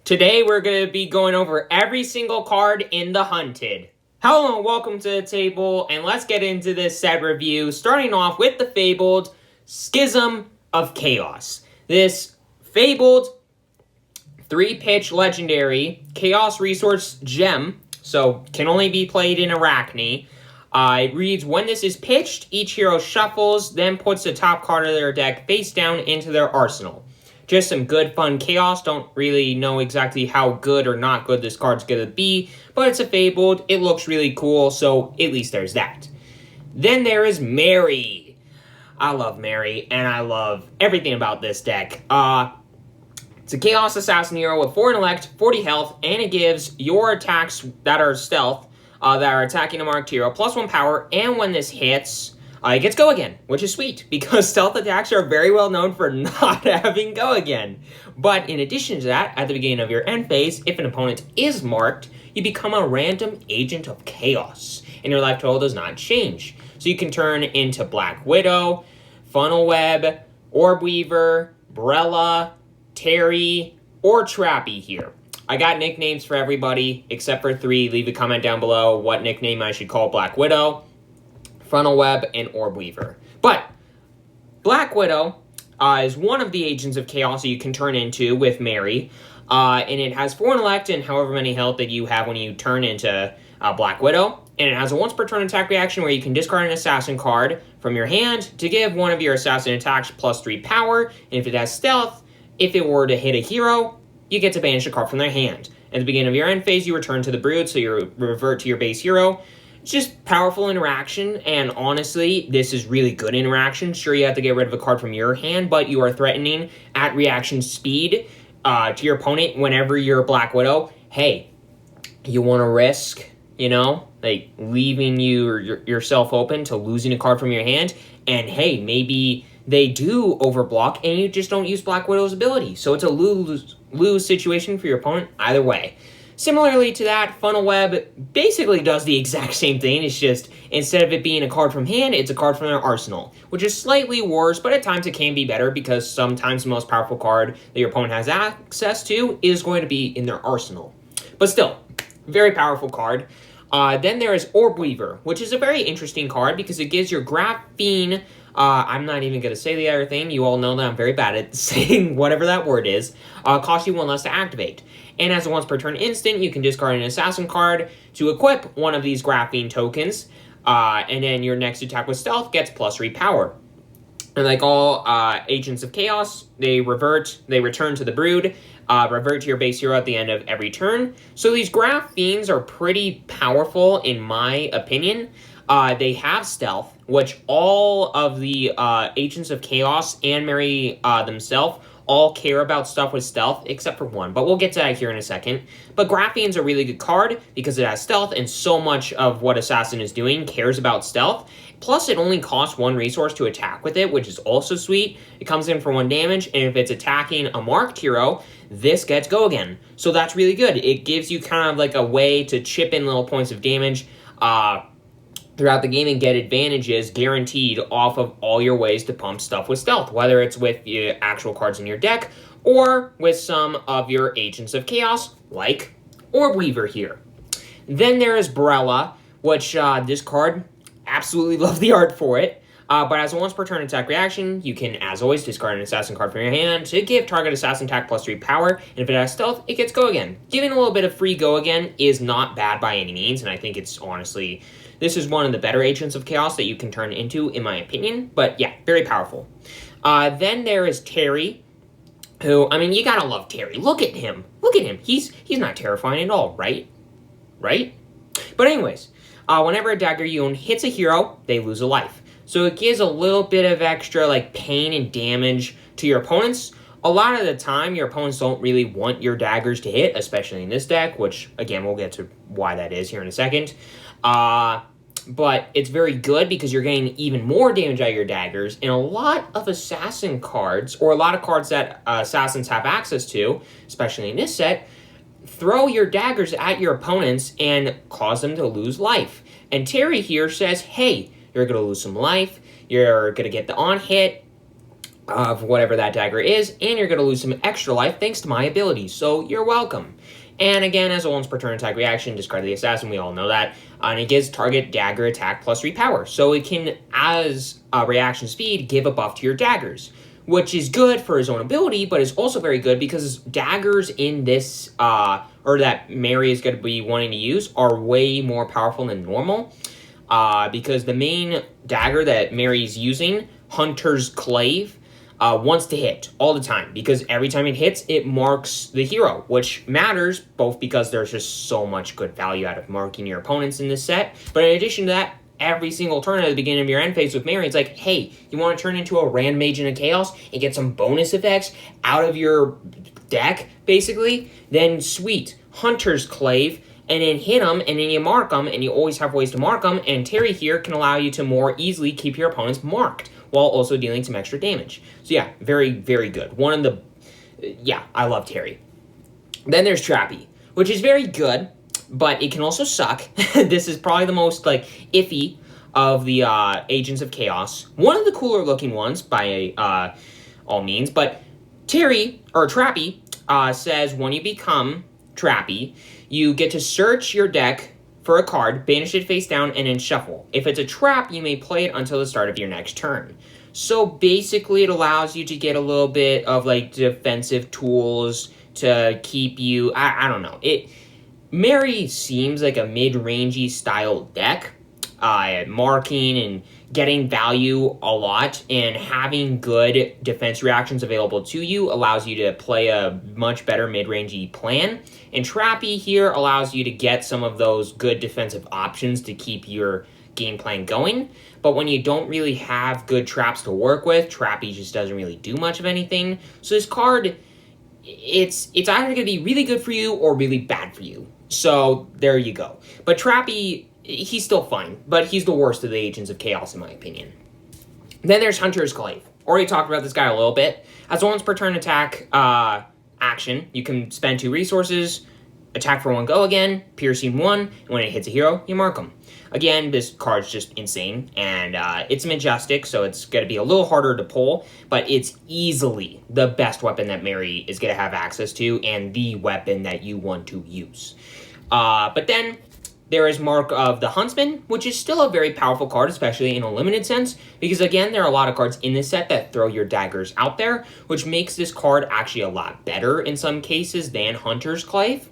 Today we're going to be going over every single card in the Hunted. Hello and welcome to the table, and let's get into this set review, starting off with the Fabled Schism of Chaos. This Fabled 3-pitch legendary Chaos Resource Gem, so can only be played in Arakni. It reads, when this is pitched, each hero shuffles, then puts the top card of their deck face down into their arsenal. Just some good, fun chaos. Don't really know exactly how good or not good this card's going to be, but it's a Fabled. It looks really cool, so at least there's that. Then there is Mary. I love Mary, and I love everything about this deck. It's a Chaos Assassin hero with 4 intellect, 40 health, and it gives your attacks that are stealth, that are attacking a marked hero, +1 power, and when this hits, it gets Go Again, which is sweet, because stealth attacks are very well known for not having Go Again. But in addition to that, at the beginning of your end phase, if an opponent is marked, you become a random agent of chaos, and your life total does not change. So you can turn into Black Widow, Funnel Web, Orb Weaver, Brella, Terry, or Trappy here. I got nicknames for everybody, except for 3. Leave a comment down below what nickname I should call Black Widow, Funnel Web, and Orb Weaver. But Black Widow is one of the agents of chaos that you can turn into with Mary, and it has 4 intellect and however many health that you have when you turn into Black Widow, and it has a once per turn attack reaction where you can discard an assassin card from your hand to give one of your assassin attacks +3 power, and if it has stealth, if it were to hit a hero, you get to banish a card from their hand. At the beginning of your end phase, you return to the Brood, so you revert to your base hero. It's just powerful interaction, and honestly, this is really good interaction. Sure, you have to get rid of a card from your hand, but you are threatening at reaction speed to your opponent whenever you're Black Widow. Hey, you want to risk, like leaving yourself open to losing a card from your hand, and hey, maybe they do overblock and you just don't use Black Widow's ability. So it's a lose situation for your opponent either way. Similarly to that, Funnel Web basically does the exact same thing. It's just, instead of it being a card from hand, it's a card from their arsenal, which is slightly worse, but at times it can be better because sometimes the most powerful card that your opponent has access to is going to be in their arsenal. But still, very powerful card. Then there is Orb Weaver, which is a very interesting card because it gives your Graphene, I'm not even going to say the other thing. You all know that I'm very bad at saying whatever that word is. Costs you 1 less to activate. And as a once per turn instant, you can discard an assassin card to equip one of these Graphene tokens. And then your next attack with stealth gets +3 power. And like all agents of chaos, they return to the Brood, revert to your base hero at the end of every turn. So these Graphenes are pretty powerful in my opinion. They have stealth, which all of the agents of chaos and Mary themselves all care about stuff with stealth, except for one, but we'll get to that here in a second. But Graphene's a really good card because it has stealth, and so much of what Assassin is doing cares about stealth. Plus, it only costs 1 resource to attack with it, which is also sweet. It comes in for 1 damage, and if it's attacking a marked hero, this gets Go Again. So that's really good. It gives you kind of like a way to chip in little points of damage throughout the game and get advantages guaranteed off of all your ways to pump stuff with stealth, whether it's with the actual cards in your deck or with some of your agents of chaos, like Orb Weaver here. Then there is Brella, which this card, absolutely love the art for it. But as a once per turn attack reaction, you can, as always, discard an assassin card from your hand to give target assassin attack +3 power, and if it has stealth, it gets Go Again. Giving a little bit of free Go Again is not bad by any means, and I think it's honestly, this is one of the better agents of chaos that you can turn into, in my opinion. But yeah, very powerful. Then there is Terry, who, I mean, you gotta love Terry. Look at him. Look at him. He's not terrifying at all, right? Right? But anyways, whenever a dagger you own hits a hero, they lose a life. So it gives a little bit of extra like pain and damage to your opponents. A lot of the time, your opponents don't really want your daggers to hit, especially in this deck, which, again, we'll get to why that is here in a second. But it's very good because you're getting even more damage out of your daggers, and a lot of assassin cards, or a lot of cards that assassins have access to, especially in this set, throw your daggers at your opponents and cause them to lose life. And Terry here says, hey, you're going to lose some life, you're going to get the on hit, of whatever that dagger is, and you're going to lose some extra life thanks to my abilities, so you're welcome. And again, as a once per turn attack reaction, discard the assassin, we all know that, and it gives target dagger attack plus 3 power, so it can, as a reaction speed, give a buff to your daggers, which is good for his own ability, but is also very good because daggers in this, or that Mary is going to be wanting to use, are way more powerful than normal, because the main dagger that Mary's using, Hunter's Clave, wants to hit all the time, because every time it hits, it marks the hero, which matters both because there's just so much good value out of marking your opponents in this set, but in addition to that, every single turn at the beginning of your end phase with Mary, it's like, hey, you want to turn into a random agent of chaos and get some bonus effects out of your deck, basically? Then sweet, Hunter's Clave, and then hit them, and then you mark them, and you always have ways to mark them, and Terry here can allow you to more easily keep your opponents marked, while also dealing some extra damage. So yeah, very, very good. One of the... yeah, I love Terry. Then there's Trappy, which is very good, but it can also suck. This is probably the most, like, iffy of the Agents of Chaos. One of the cooler looking ones, by all means, but Terry, or Trappy, says when you become Trappy, you get to search your deck for a card, banish it face down, and then shuffle. If it's a trap, you may play it until the start of your next turn. So basically, it allows you to get a little bit of, like, defensive tools to keep you... I don't know. Mary seems like a mid-rangey style deck, marking and getting value a lot, and having good defense reactions available to you allows you to play a much better mid-rangey plan, and Trappy here allows you to get some of those good defensive options to keep your game plan going, but when you don't really have good traps to work with, Trappy just doesn't really do much of anything, so this card, it's either going to be really good for you or really bad for you. So, there you go. But Trappy, he's still fine, but he's the worst of the Agents of Chaos, in my opinion. Then there's Hunter's Clave. Already talked about this guy a little bit. As a once per turn attack action, you can spend 2 resources, attack for 1 go again, piercing 1, and when it hits a hero, you mark them. Again, this card's just insane, and it's majestic, so it's going to be a little harder to pull, but it's easily the best weapon that Mary is going to have access to, and the weapon that you want to use. But then, there is Mark of the Huntsman, which is still a very powerful card, especially in a limited sense, because again, there are a lot of cards in this set that throw your daggers out there, which makes this card actually a lot better in some cases than Hunter's Clave.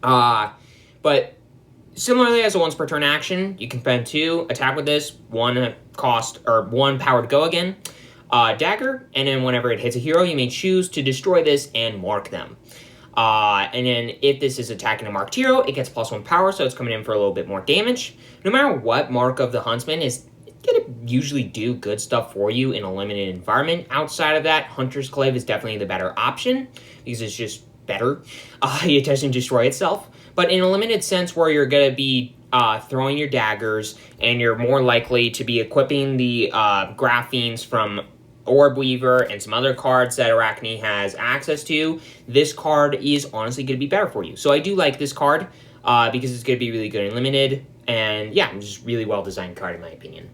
But similarly, as a once per turn action, you can spend 2, attack with this, 1 cost, or 1 power to go again, dagger, and then whenever it hits a hero, you may choose to destroy this and mark them. And then if this is attacking a marked hero, it gets +1 power, so it's coming in for a little bit more damage. No matter what, Mark of the Huntsman is going to usually do good stuff for you in a limited environment. Outside of that, Hunter's Clave is definitely the better option, because it's just better. It doesn't destroy itself. But in a limited sense where you're going to be throwing your daggers, and you're more likely to be equipping the Graphenes from Orb Weaver and some other cards that Arakni has access to, this card is honestly going to be better for you. So I do like this card because it's going to be really good and limited, and yeah, it's just really well-designed card in my opinion.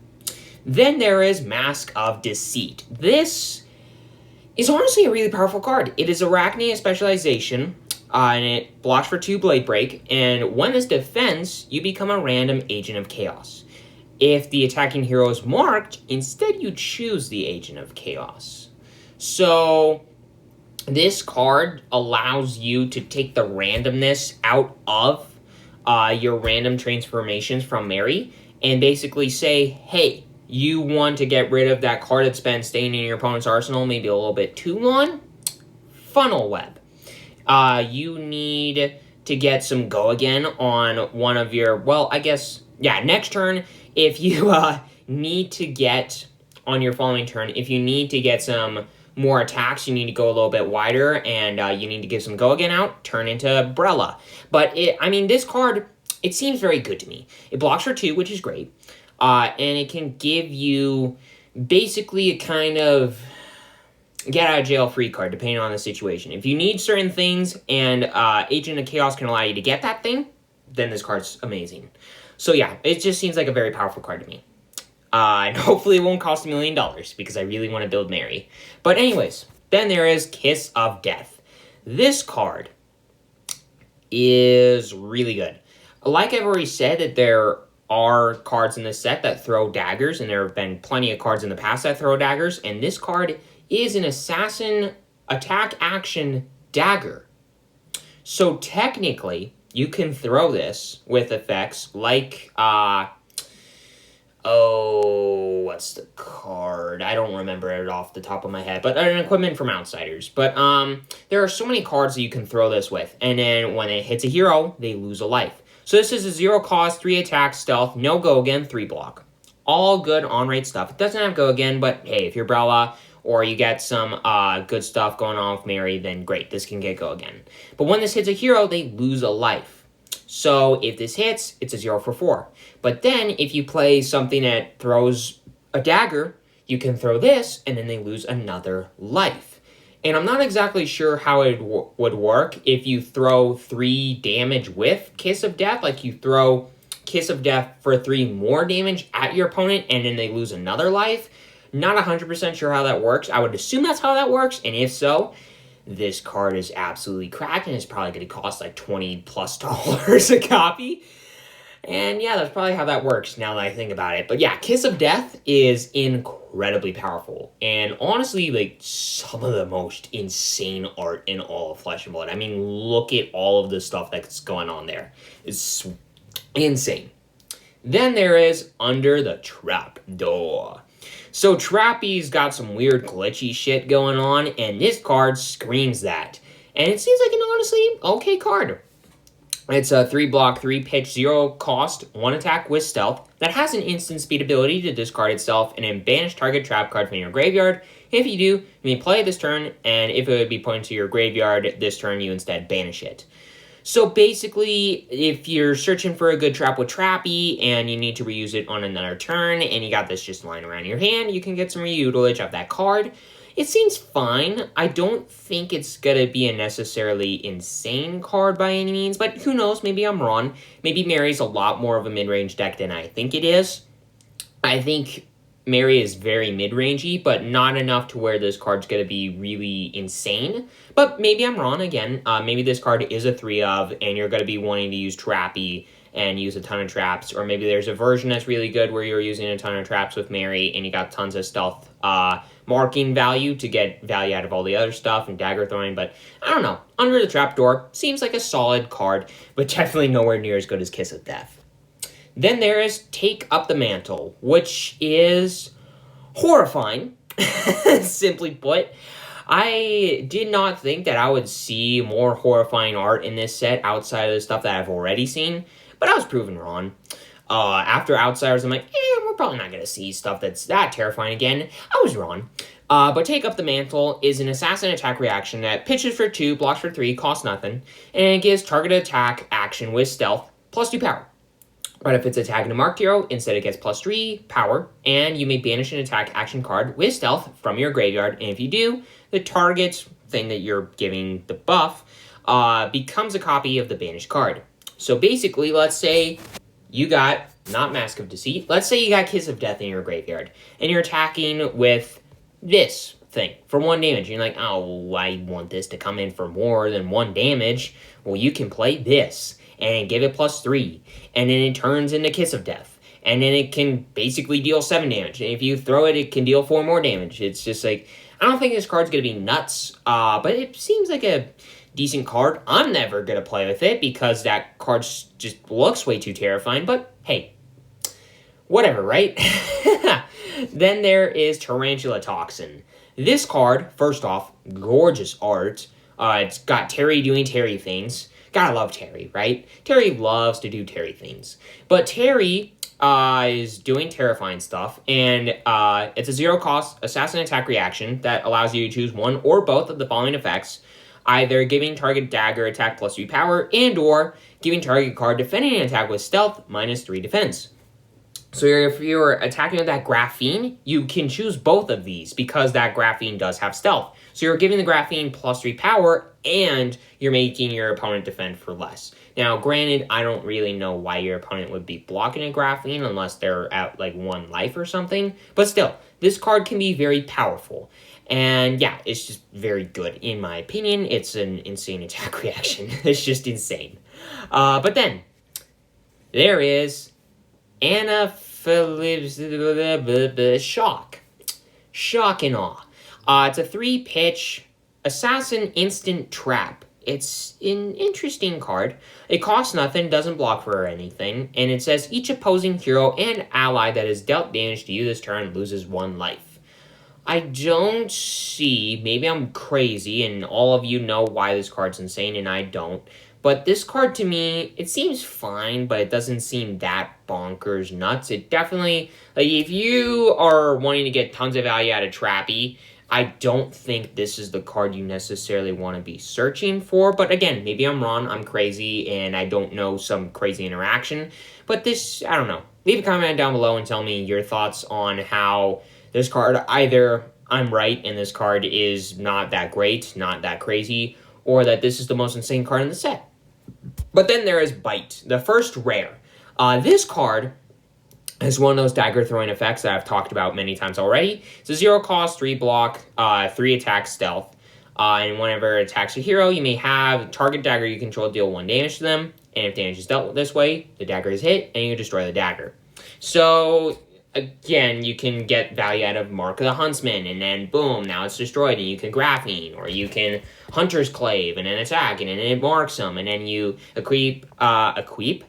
Then there is Mask of Deceit. This is honestly a really powerful card. It is Arakni, a specialization, and it blocks for 2 Blade Break, and when this defends, you become a random Agent of Chaos. If the attacking hero is marked, instead you choose the Agent of Chaos. So, this card allows you to take the randomness out of your random transformations from Mary, and basically say, hey, you want to get rid of that card that's been staying in your opponent's arsenal maybe a little bit too long? Funnel Web. You need to get some go again on one of your, well, I guess, yeah, next turn, if you need to get, on your following turn, if you need to get some more attacks, you need to go a little bit wider, and you need to give some go again out, turn into Brella. But, this card, it seems very good to me. It blocks for 2, which is great, and it can give you basically a kind of get out of jail free card, depending on the situation. If you need certain things, and Agent of Chaos can allow you to get that thing, then this card's amazing. So yeah, it just seems like a very powerful card to me. And hopefully it won't cost $1 million because I really want to build Mary. But anyways, then there is Kiss of Death. This card is really good. Like I've already said, that there are cards in this set that throw daggers, and there have been plenty of cards in the past that throw daggers, and this card is an assassin attack action dagger. So technically, you can throw this with effects like, what's the card? I don't remember it off the top of my head, but an equipment from Outsiders. But there are so many cards that you can throw this with, and then when it hits a hero, they lose a life. So this is a 0 cost, 3 attack, stealth, no go again, 3 block. All good on-rate stuff. It doesn't have go again, but hey, if you're Brella or you get some good stuff going on with Mary, then great, this can get go again. But when this hits a hero, they lose a life. So if this hits, it's a 0 for 4. But then if you play something that throws a dagger, you can throw this, and then they lose another life. And I'm not exactly sure how it would work if you throw 3 damage with Kiss of Death. Like you throw Kiss of Death for 3 more damage at your opponent, and then they lose another life. Not 100% sure how that works. I would assume that's how that works, and if so, this card is absolutely cracked, and it's probably going to cost like $20+ a copy. And yeah, that's probably how that works now that I think about it. But yeah, Kiss of Death is incredibly powerful. And honestly, like, some of the most insane art in all of Flesh and Blood. I mean, look at all of the stuff that's going on there. It's insane. Then there is Under the Trap Door. So Trappy's got some weird glitchy shit going on, and this card screams that. And it seems like an honestly okay card. It's a 3 block, 3 pitch, 0 cost, 1 attack with stealth that has an instant speed ability to discard itself and then banish target trap card from your graveyard. If you do, you may play it this turn, and if it would be pointed to your graveyard this turn, you instead banish it. So basically, if you're searching for a good trap with Trappy and you need to reuse it on another turn, and you got this just lying around your hand, you can get some reutilage of that card. It seems fine. I don't think it's going to be a necessarily insane card by any means, but who knows? Maybe I'm wrong. Maybe Mary's a lot more of a mid-range deck than I think it is. I think Mary is very mid-rangey, but not enough to where this card's going to be really insane. But maybe I'm wrong again. Maybe this card is a 3 of, and you're going to be wanting to use Trappy and use a ton of traps, or maybe there's a version that's really good where you're using a ton of traps with Mary and you got tons of stealth marking value to get value out of all the other stuff and dagger throwing, but I don't know. Under the Trapdoor seems like a solid card, but definitely nowhere near as good as Kiss of Death. Then there is Take Up the Mantle, which is horrifying, simply put. I did not think that I would see more horrifying art in this set outside of the stuff that I've already seen, but I was proven wrong. After Outsiders, I'm like, we're probably not going to see stuff that's that terrifying again. I was wrong. But Take Up the Mantle is an assassin attack reaction that pitches for 2, blocks for 3, costs nothing, and it gives targeted attack action with stealth, plus 2 power. But if it's attacking a marked hero, instead it gets plus 3 power, and you may banish an attack action card with stealth from your graveyard, and if you do, the target thing that you're giving the buff becomes a copy of the banished card. So basically, let's say you got, not Mask of Deceit, let's say you got Kiss of Death in your graveyard, and you're attacking with this thing for 1 damage. And you're like, oh, I want this to come in for more than 1 damage. Well, you can play this and give it plus 3, and then it turns into Kiss of Death, and then it can basically deal 7 damage. And if you throw it, it can deal 4 more damage. It's just like, I don't think this card's going to be nuts, but it seems like a decent card. I'm never going to play with it because that card just looks way too terrifying, but hey, whatever, right? Then there is Tarantula Toxin. This card, first off, gorgeous art. It's got Terry doing Terry things. Gotta love Terry, right? Terry loves to do Terry things. But Terry is doing terrifying stuff, and it's a 0 cost assassin attack reaction that allows you to choose 1 or both of the following effects, either giving target dagger attack plus 3 power, and or giving target card defending an attack with stealth minus 3 defense. So if you're attacking with that Graphene, you can choose both of these because that Graphene does have stealth. So you're giving the Graphene +3 power, and you're making your opponent defend for less. Now, granted, I don't really know why your opponent would be blocking a Graphene unless they're at like 1 life or something. But still, this card can be very powerful. And yeah, it's just very good in my opinion. It's an insane attack reaction. It's just insane. But then, there is Shock. Shock and Awe. It's a 3-pitch assassin instant trap. It's an interesting card. It costs nothing, doesn't block for anything, and it says each opposing hero and ally that has dealt damage to you this turn loses 1 life. I don't see, maybe I'm crazy and all of you know why this card's insane and I don't, but this card to me, it seems fine, but it doesn't seem that bonkers nuts. It definitely, like if you are wanting to get tons of value out of Trappy, I don't think this is the card you necessarily want to be searching for. But again, maybe I'm wrong, I'm crazy, and I don't know some crazy interaction. But this, I don't know. Leave a comment down below and tell me your thoughts on how this card, either I'm right and this card is not that great, not that crazy, or that this is the most insane card in the set. But then there is Bite, the first rare. This card is one of those dagger throwing effects that I've talked about many times already. It's a 0 cost, 3 block, 3 attack stealth. And whenever it attacks a hero, you may have target dagger you control deal 1 damage to them. And if damage is dealt this way, the dagger is hit and you destroy the dagger. So again, you can get value out of Mark of the Huntsman, and then boom, now it's destroyed, and you can Graphene, or you can Hunter's Clave, and then attack, and then it marks them, and then you equip Graphene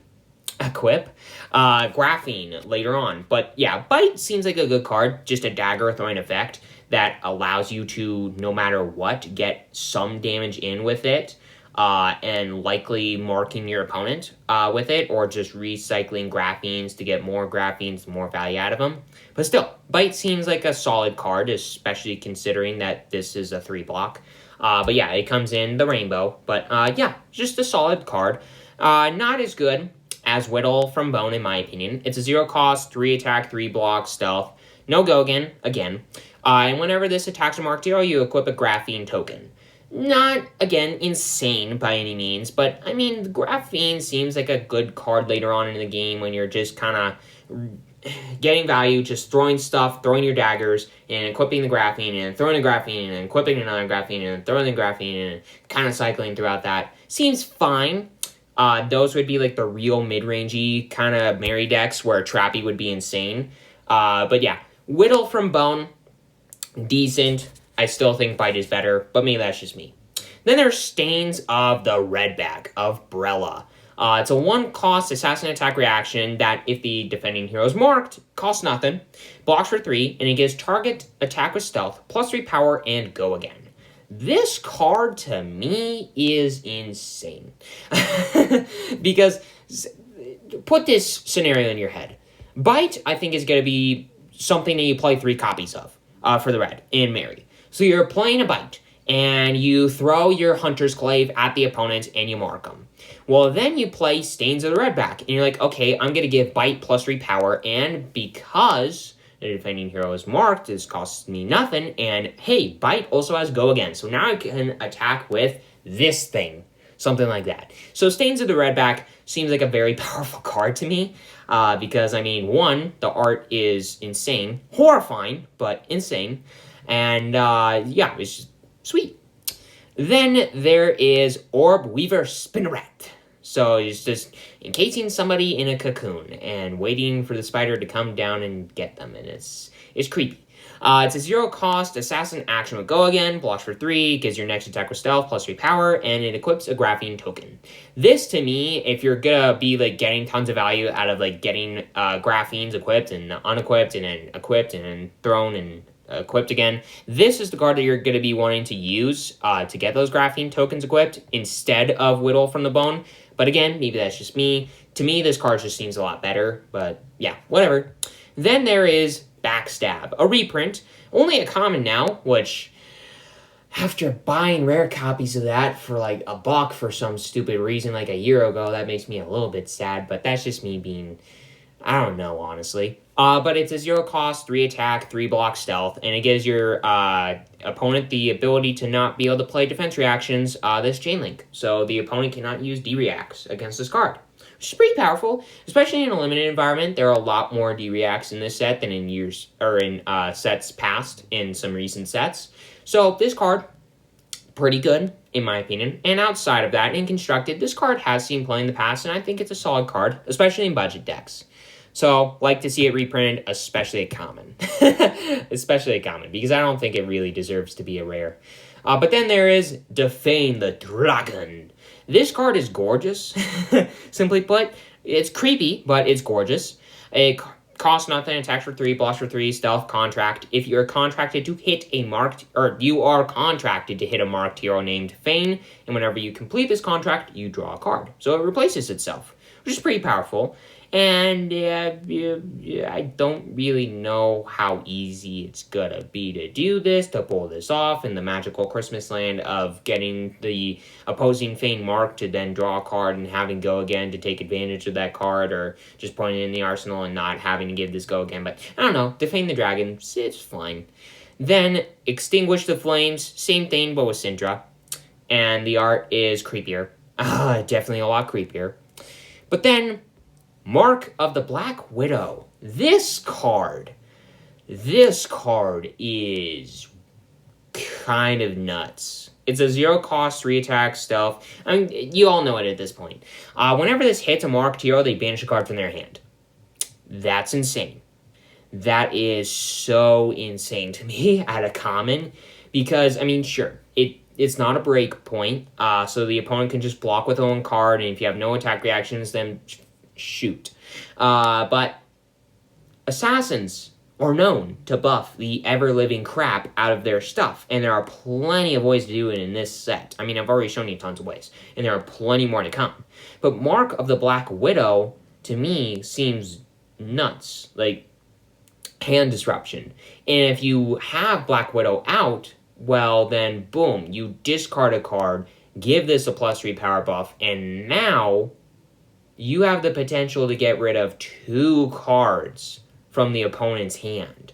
later on. But yeah, Bite seems like a good card, just a dagger throwing effect that allows you to, no matter what, get some damage in with it, and likely marking your opponent with it, or just recycling Graphenes to get more Graphenes, more value out of them. But still, Bite seems like a solid card, especially considering that this is a 3 block. But yeah, it comes in the rainbow. But yeah, just a solid card. Not as good as Whittle from Bone, in my opinion. It's a 0 cost, 3 attack, 3 block, stealth. No Gogan, again. And whenever this attacks a marked hero, you equip a Graphene token. Not, again, insane by any means, but, I mean, the Graphene seems like a good card later on in the game when you're just kind of getting value, just throwing stuff, throwing your daggers, and equipping the Graphene, and throwing a Graphene, and equipping another Graphene, and throwing the Graphene, and kind of cycling throughout that. Seems fine. Those would be, like, the real mid-rangey kind of Mary decks where Trappy would be insane. But, yeah, Whittle from Bone, decent. I still think Bite is better, but maybe that's just me. Then there's Stains of the Redback of Brella. It's a 1 cost assassin attack reaction that, if the defending hero is marked, costs nothing, blocks for 3, and it gives target attack with stealth, +3 power, and go again. This card, to me, is insane. Because, put this scenario in your head. Bite, I think, is going to be something that you play 3 copies of for the red in Mary. So you're playing a Bite, and you throw your Hunter's Clave at the opponent, and you mark them. Well, then you play Stains of the Redback, and you're like, okay, I'm going to give Bite +3 power, and because the defending hero is marked, this costs me nothing, and hey, Bite also has Go Again, so now I can attack with this thing, something like that. So Stains of the Redback seems like a very powerful card to me, because, I mean, 1, the art is insane, horrifying, but insane. And, yeah, it's just sweet. Then there is Orb Weaver Spinneret. So it's just encasing somebody in a cocoon and waiting for the spider to come down and get them. And it's creepy. It's a 0 cost assassin action with Go Again, blocks for 3, gives your next attack with stealth, +3 power, and it equips a Graphene token. This, to me, if you're gonna be, like, getting tons of value out of, like, getting Graphenes equipped and unequipped and then equipped and then thrown and equipped again, this is the card that you're going to be wanting to use to get those Graphene tokens equipped instead of Whittle from the Bone. But again, maybe that's just me. To me, this card just seems a lot better, but yeah, whatever. Then there is Backstab, a reprint, only a common now, which after buying rare copies of that for like $1 for some stupid reason like a year ago, that makes me a little bit sad, but that's just me being I don't know, honestly. But it's a 0 cost, 3 attack, 3 block stealth, and it gives your opponent the ability to not be able to play defense reactions this chain link. So the opponent cannot use D-reacts against this card, which is pretty powerful, especially in a limited environment. There are a lot more D-reacts in this set than in years or in sets past in some recent sets. So this card, pretty good, in my opinion. And outside of that, in Constructed, this card has seen play in the past, and I think it's a solid card, especially in budget decks. So, like to see it reprinted, especially a common. Especially a common, because I don't think it really deserves to be a rare. But then there is Defame the Dragon. This card is gorgeous, simply put. It's creepy, but it's gorgeous. It costs nothing, attacks for 3, blocks for 3, stealth, contract. If you're contracted to hit a marked, or you are contracted to hit a marked hero named Fang, and whenever you complete this contract, you draw a card. So it replaces itself, which is pretty powerful. And I don't really know how easy it's gonna be to do this, to pull this off in the magical Christmas land of getting the opposing Fang mark to then draw a card and having go again to take advantage of that card, or just putting it in the arsenal and not having to give this go again. But I don't know, Defame the Dragon, it's fine. Then Extinguish the Flames, same thing but with Cindra. And the art is creepier. Definitely a lot creepier. But then Mark of the Black Widow. This card is kind of nuts. It's a 0 cost, 3 attack, stealth. I mean, you all know it at this point. Whenever this hits a marked hero, they banish a card from their hand. That's insane. That is so insane to me at a common. Because, I mean, sure, it's not a break point. So the opponent can just block with one card, and if you have no attack reactions, then shoot. But assassins are known to buff the ever-living crap out of their stuff, and there are plenty of ways to do it in this set. I mean, I've already shown you tons of ways, and there are plenty more to come. But Mark of the Black Widow, to me, seems nuts. Like, hand disruption. And if you have Black Widow out, well, then boom, you discard a card, give this a +3 power buff, and now you have the potential to get rid of 2 cards from the opponent's hand.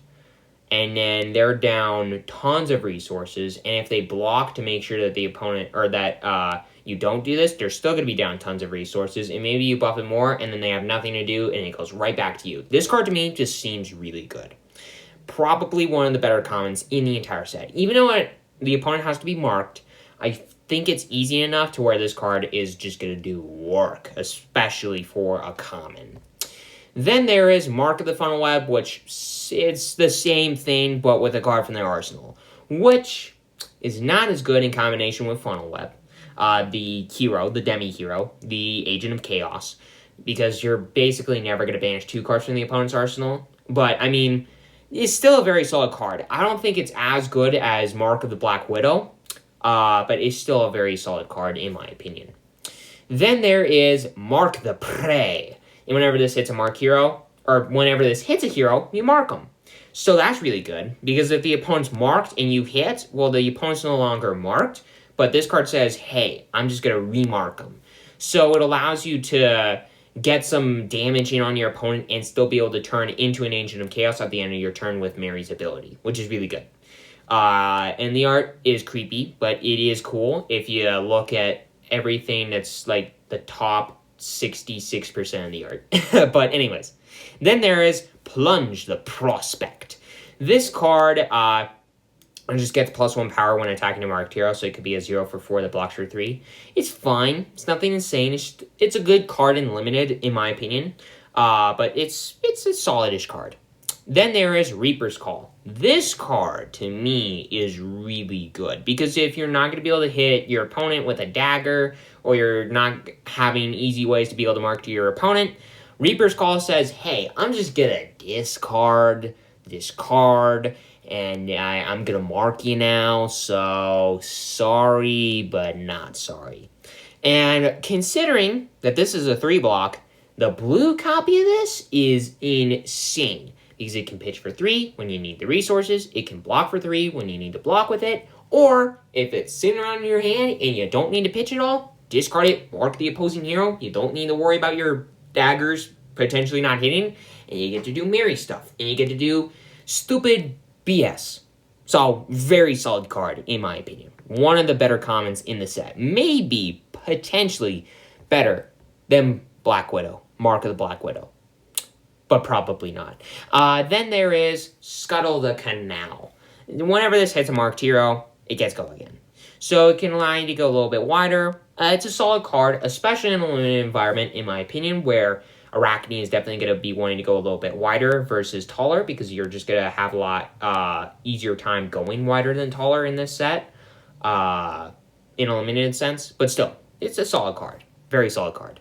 And then they're down tons of resources, and if they block to make sure that the opponent, or that you don't do this, they're still going to be down tons of resources, and maybe you buff it more, and then they have nothing to do, and it goes right back to you. This card to me just seems really good. Probably one of the better commons in the entire set. Even though the opponent has to be marked, I think it's easy enough to where this card is just going to do work, especially for a common. Then there is Mark of the Funnel Web, which it's the same thing, but with a card from their arsenal, which is not as good in combination with Funnel Web. The hero, the demi-hero, the Agent of Chaos, because you're basically never going to banish 2 cards from the opponent's arsenal. But, I mean, it's still a very solid card. I don't think it's as good as Mark of the Black Widow, but it's still a very solid card, in my opinion. Then there is Mark the Prey. And whenever this hits a mark hero, or whenever this hits a hero, you mark them. So that's really good, because if the opponent's marked and you hit, well, the opponent's no longer marked, but this card says, hey, I'm just going to remark them. So it allows you to get some damage in on your opponent and still be able to turn into an Agent of Chaos at the end of your turn with Mary's ability, which is really good. And the art is creepy, but it is cool if you look at everything that's like the top 66% of the art. But anyways, then there is Plunge the Prospect. This card just gets +1 power when attacking a marked hero, so it could be a 0 for 4 that blocks for 3. It's fine. It's nothing insane. It's a good card in Limited, in my opinion. But it's a solid-ish card. Then there is Reaper's Call. This card, to me, is really good, because if you're not going to be able to hit your opponent with a dagger, or you're not having easy ways to be able to mark to your opponent, Reaper's Call says, hey, I'm just going to discard this card, and I'm going to mark you now, so sorry, but not sorry. And considering that this is a 3-block, the blue copy of this is insane, because it can pitch for 3 when you need the resources, it can block for 3 when you need to block with it, or if it's sitting around in your hand and you don't need to pitch at all, discard it, mark the opposing hero, you don't need to worry about your daggers potentially not hitting, and you get to do Mary stuff, and you get to do stupid BS. So, very solid card, in my opinion. One of the better commons in the set. Maybe, potentially, better than Black Widow, Mark of the Black Widow. But probably not. Then there is Scuttle the Canal. Whenever this hits a marked hero, it gets go again. So it can allow you to go a little bit wider. It's a solid card, especially in a limited environment, in my opinion, where Arakni is definitely going to be wanting to go a little bit wider versus taller, because you're just going to have a lot easier time going wider than taller in this set, in a limited sense. But still, it's a solid card. Very solid card.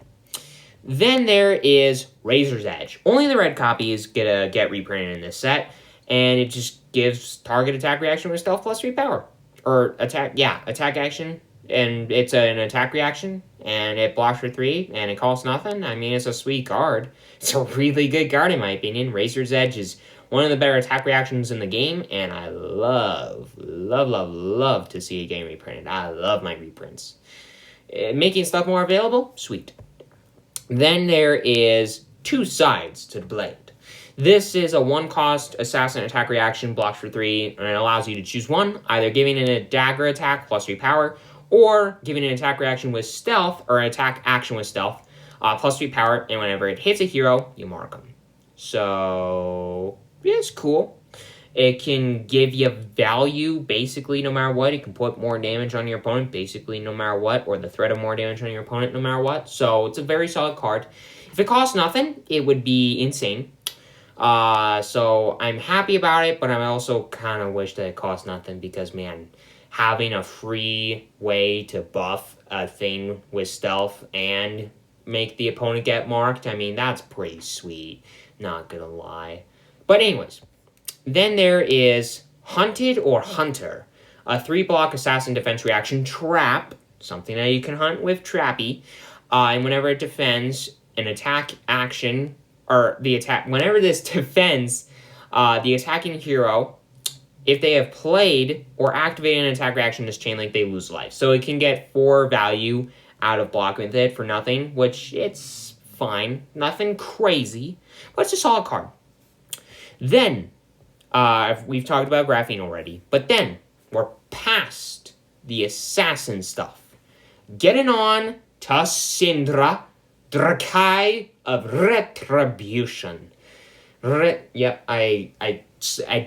Then there is Razor's Edge. Only the red copy is going to get reprinted in this set, and it just gives target attack reaction with stealth plus 3 power. Or attack action, and it's an attack reaction, and it blocks for 3, and it costs nothing. I mean, it's a sweet card. It's a really good card, in my opinion. Razor's Edge is one of the better attack reactions in the game, and I love to see a game reprinted. I love my reprints. Making stuff more available? Sweet. Then there is 2 sides to the blade. This is a 1-cost assassin attack reaction, blocks for 3, and it allows you to choose one, either giving it a dagger attack plus 3 power, or giving an attack reaction with stealth, or an attack action with stealth, plus 3 power, and whenever it hits a hero, you mark them. So, it's cool. It can give you value, basically, no matter what. It can put more damage on your opponent, basically, no matter what, or the threat of more damage on your opponent, no matter what. So, it's a very solid card. If it costs nothing, it would be insane. So, I'm happy about it, but I also kind of wish that it cost nothing, because, man, having a free way to buff a thing with stealth and make the opponent get marked, I mean, that's pretty sweet, not gonna lie. But anyways, then there is Hunted or Hunter, a 3-block assassin defense reaction trap, something that you can hunt with Trappy, and whenever it defends an attack action, or the attack, whenever this defends the attacking hero, if they have played or activated an attack reaction in this chain link, they lose life. So it can get 4 value out of blocking with it for nothing, which it's fine. Nothing crazy, but it's a solid card. Then, we've talked about Graphene already, but then we're past the assassin stuff. Getting on to Cindra, Drakai of Retribution. Yep, I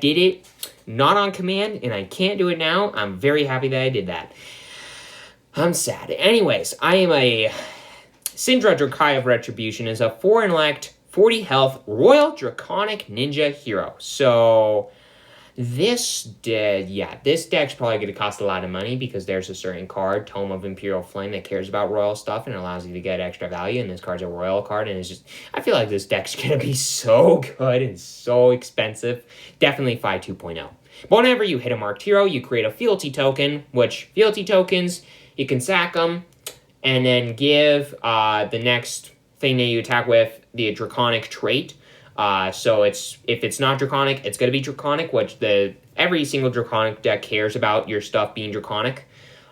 did it, not on command, and I can't do it now. I'm very happy that I did that. I'm sad. Anyways, I am a Cindra Drakai of Retribution is a 4 intellect, 40 health, Royal Draconic Ninja hero. So, this deck's probably going to cost a lot of money, because there's a certain card, Tome of Imperial Flame, that cares about royal stuff and allows you to get extra value, and this card's a royal card, and it's just, I feel like this deck's going to be so good and so expensive. Definitely 5 2.0. But whenever you hit a marked hero, you create a fealty token, which fealty tokens, you can sack them, and then give the next thing that you attack with the Draconic trait. So if it's not Draconic, it's going to be Draconic, which every single Draconic deck cares about your stuff being Draconic.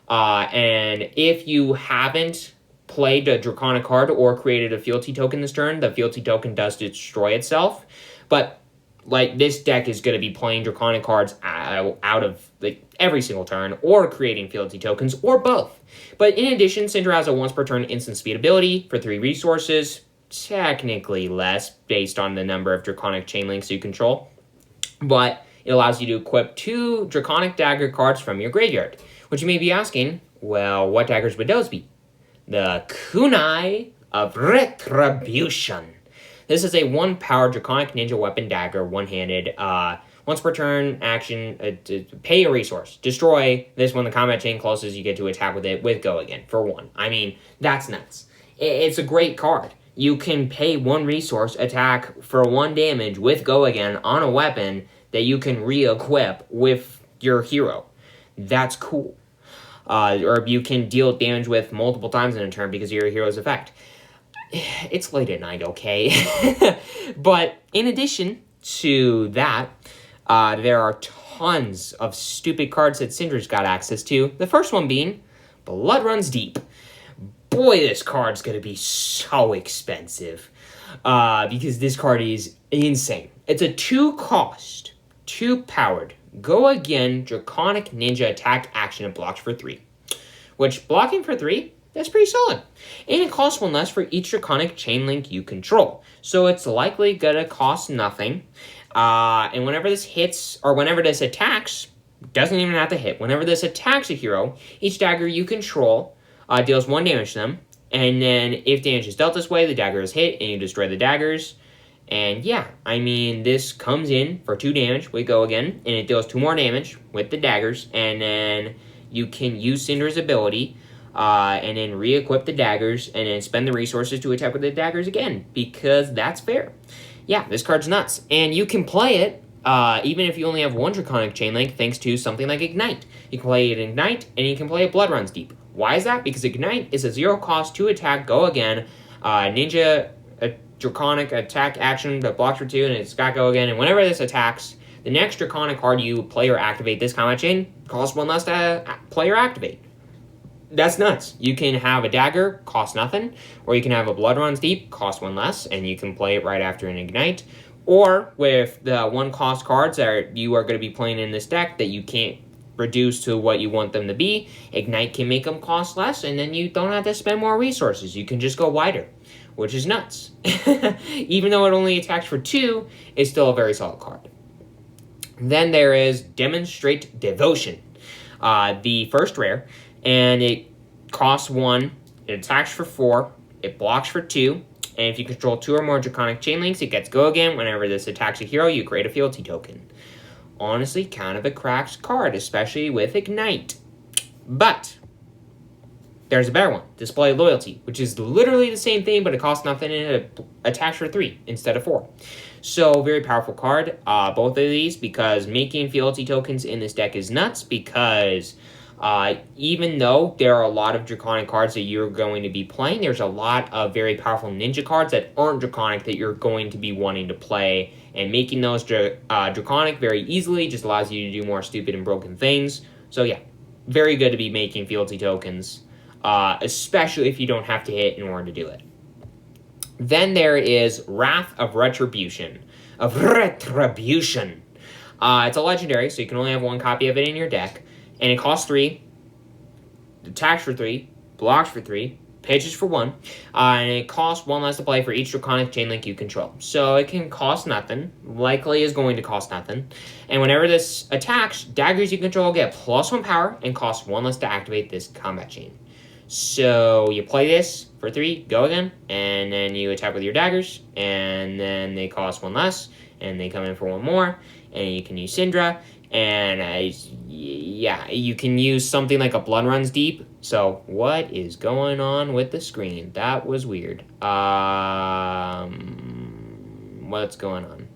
And if you haven't played a Draconic card or created a fealty token this turn, the fealty token does destroy itself. But like, this deck is going to be playing Draconic cards out of every single turn, or creating fealty tokens, or both. But in addition, Cindra has a once per turn instant speed ability for 3 resources. Technically less, based on the number of Draconic chain links you control. But it allows you to equip 2 Draconic dagger cards from your graveyard. Which you may be asking, well, what daggers would those be? The Kunai of Retribution. This is a 1-power Draconic Ninja Weapon Dagger, one-handed. Once per turn, action, pay a resource. Destroy this when the combat chain closes, you get to attack with it with Go Again for 1. I mean, that's nuts. It's a great card. You can pay 1 resource, attack for 1 damage with Go Again on a weapon that you can re-equip with your hero. That's cool. Or you can deal damage with multiple times in a turn because of your hero's effect. It's late at night, okay? But in addition to that, there are tons of stupid cards that Cindra's got access to. The first one being Blood Runs Deep. Boy, this card's going to be so expensive. because this card is insane. It's a 2-cost, 2-powered, go again, Draconic Ninja attack action and blocks for 3. Which, blocking for 3, that's pretty solid. And it costs 1 less for each Draconic chain link you control. So it's likely gonna cost nothing. And whenever this hits, or whenever this attacks, doesn't even have to hit. Whenever this attacks a hero, each dagger you control deals 1 damage to them. And then if damage is dealt this way, the dagger is hit and you destroy the daggers. And yeah, I mean, this comes in for 2 damage. We go again, and it deals 2 more damage with the daggers. And then you can use Cindra's ability, and then re-equip the daggers, and then spend the resources to attack with the daggers again, because that's fair. Yeah, this card's nuts. And you can play it, even if you only have 1 Draconic Chain Link, thanks to something like Ignite. You can play it Ignite, and you can play it Blood Runs Deep. Why is that? Because Ignite is a 0-cost, 2-attack, go again, ninja Draconic attack action that blocks for 2, and it's got go again, and whenever this attacks, the next Draconic card you play or activate this combat chain costs 1 less to play or activate. That's nuts. You can have a dagger, cost nothing, or you can have a Blood Runs Deep, cost 1 less, and you can play it right after an Ignite. Or with the 1-cost cards that you are going to be playing in this deck that you can't reduce to what you want them to be, Ignite can make them cost less, and then you don't have to spend more resources. You can just go wider, which is nuts. Even though it only attacks for 2, it's still a very solid card. Then there is Demonstrate Devotion, the first rare, and it costs 1, it attacks for 4, it blocks for 2, and if you control 2 or more Draconic Chain Links, it gets go again. Whenever this attacks a hero, you create a fealty token. Honestly, kind of a cracked card, especially with Ignite. But there's a better one, Display Loyalty, which is literally the same thing, but it costs nothing and it attacks for 3 instead of 4. So, very powerful card, both of these, because making fealty tokens in this deck is nuts, because even though there are a lot of Draconic cards that you're going to be playing, there's a lot of very powerful Ninja cards that aren't Draconic that you're going to be wanting to play, and making those Draconic very easily just allows you to do more stupid and broken things. So yeah, very good to be making fealty tokens, especially if you don't have to hit in order to do it. Then there is Wrath of Retribution. It's a legendary, so you can only have 1 copy of it in your deck. And it costs 3, attacks for 3, blocks for 3, pitches for 1, and it costs 1 less to play for each Draconic Chain Link you control. So it can cost nothing, likely is going to cost nothing. And whenever this attacks, daggers you control get +1 power and cost 1 less to activate this combat chain. So you play this for 3, go again, and then you attack with your daggers, and then they cost 1 less, and they come in for 1 more, and you can use Cindra. And yeah, you can use something like a Blood Runs Deep. So what is going on with the screen? That was weird. What's going on?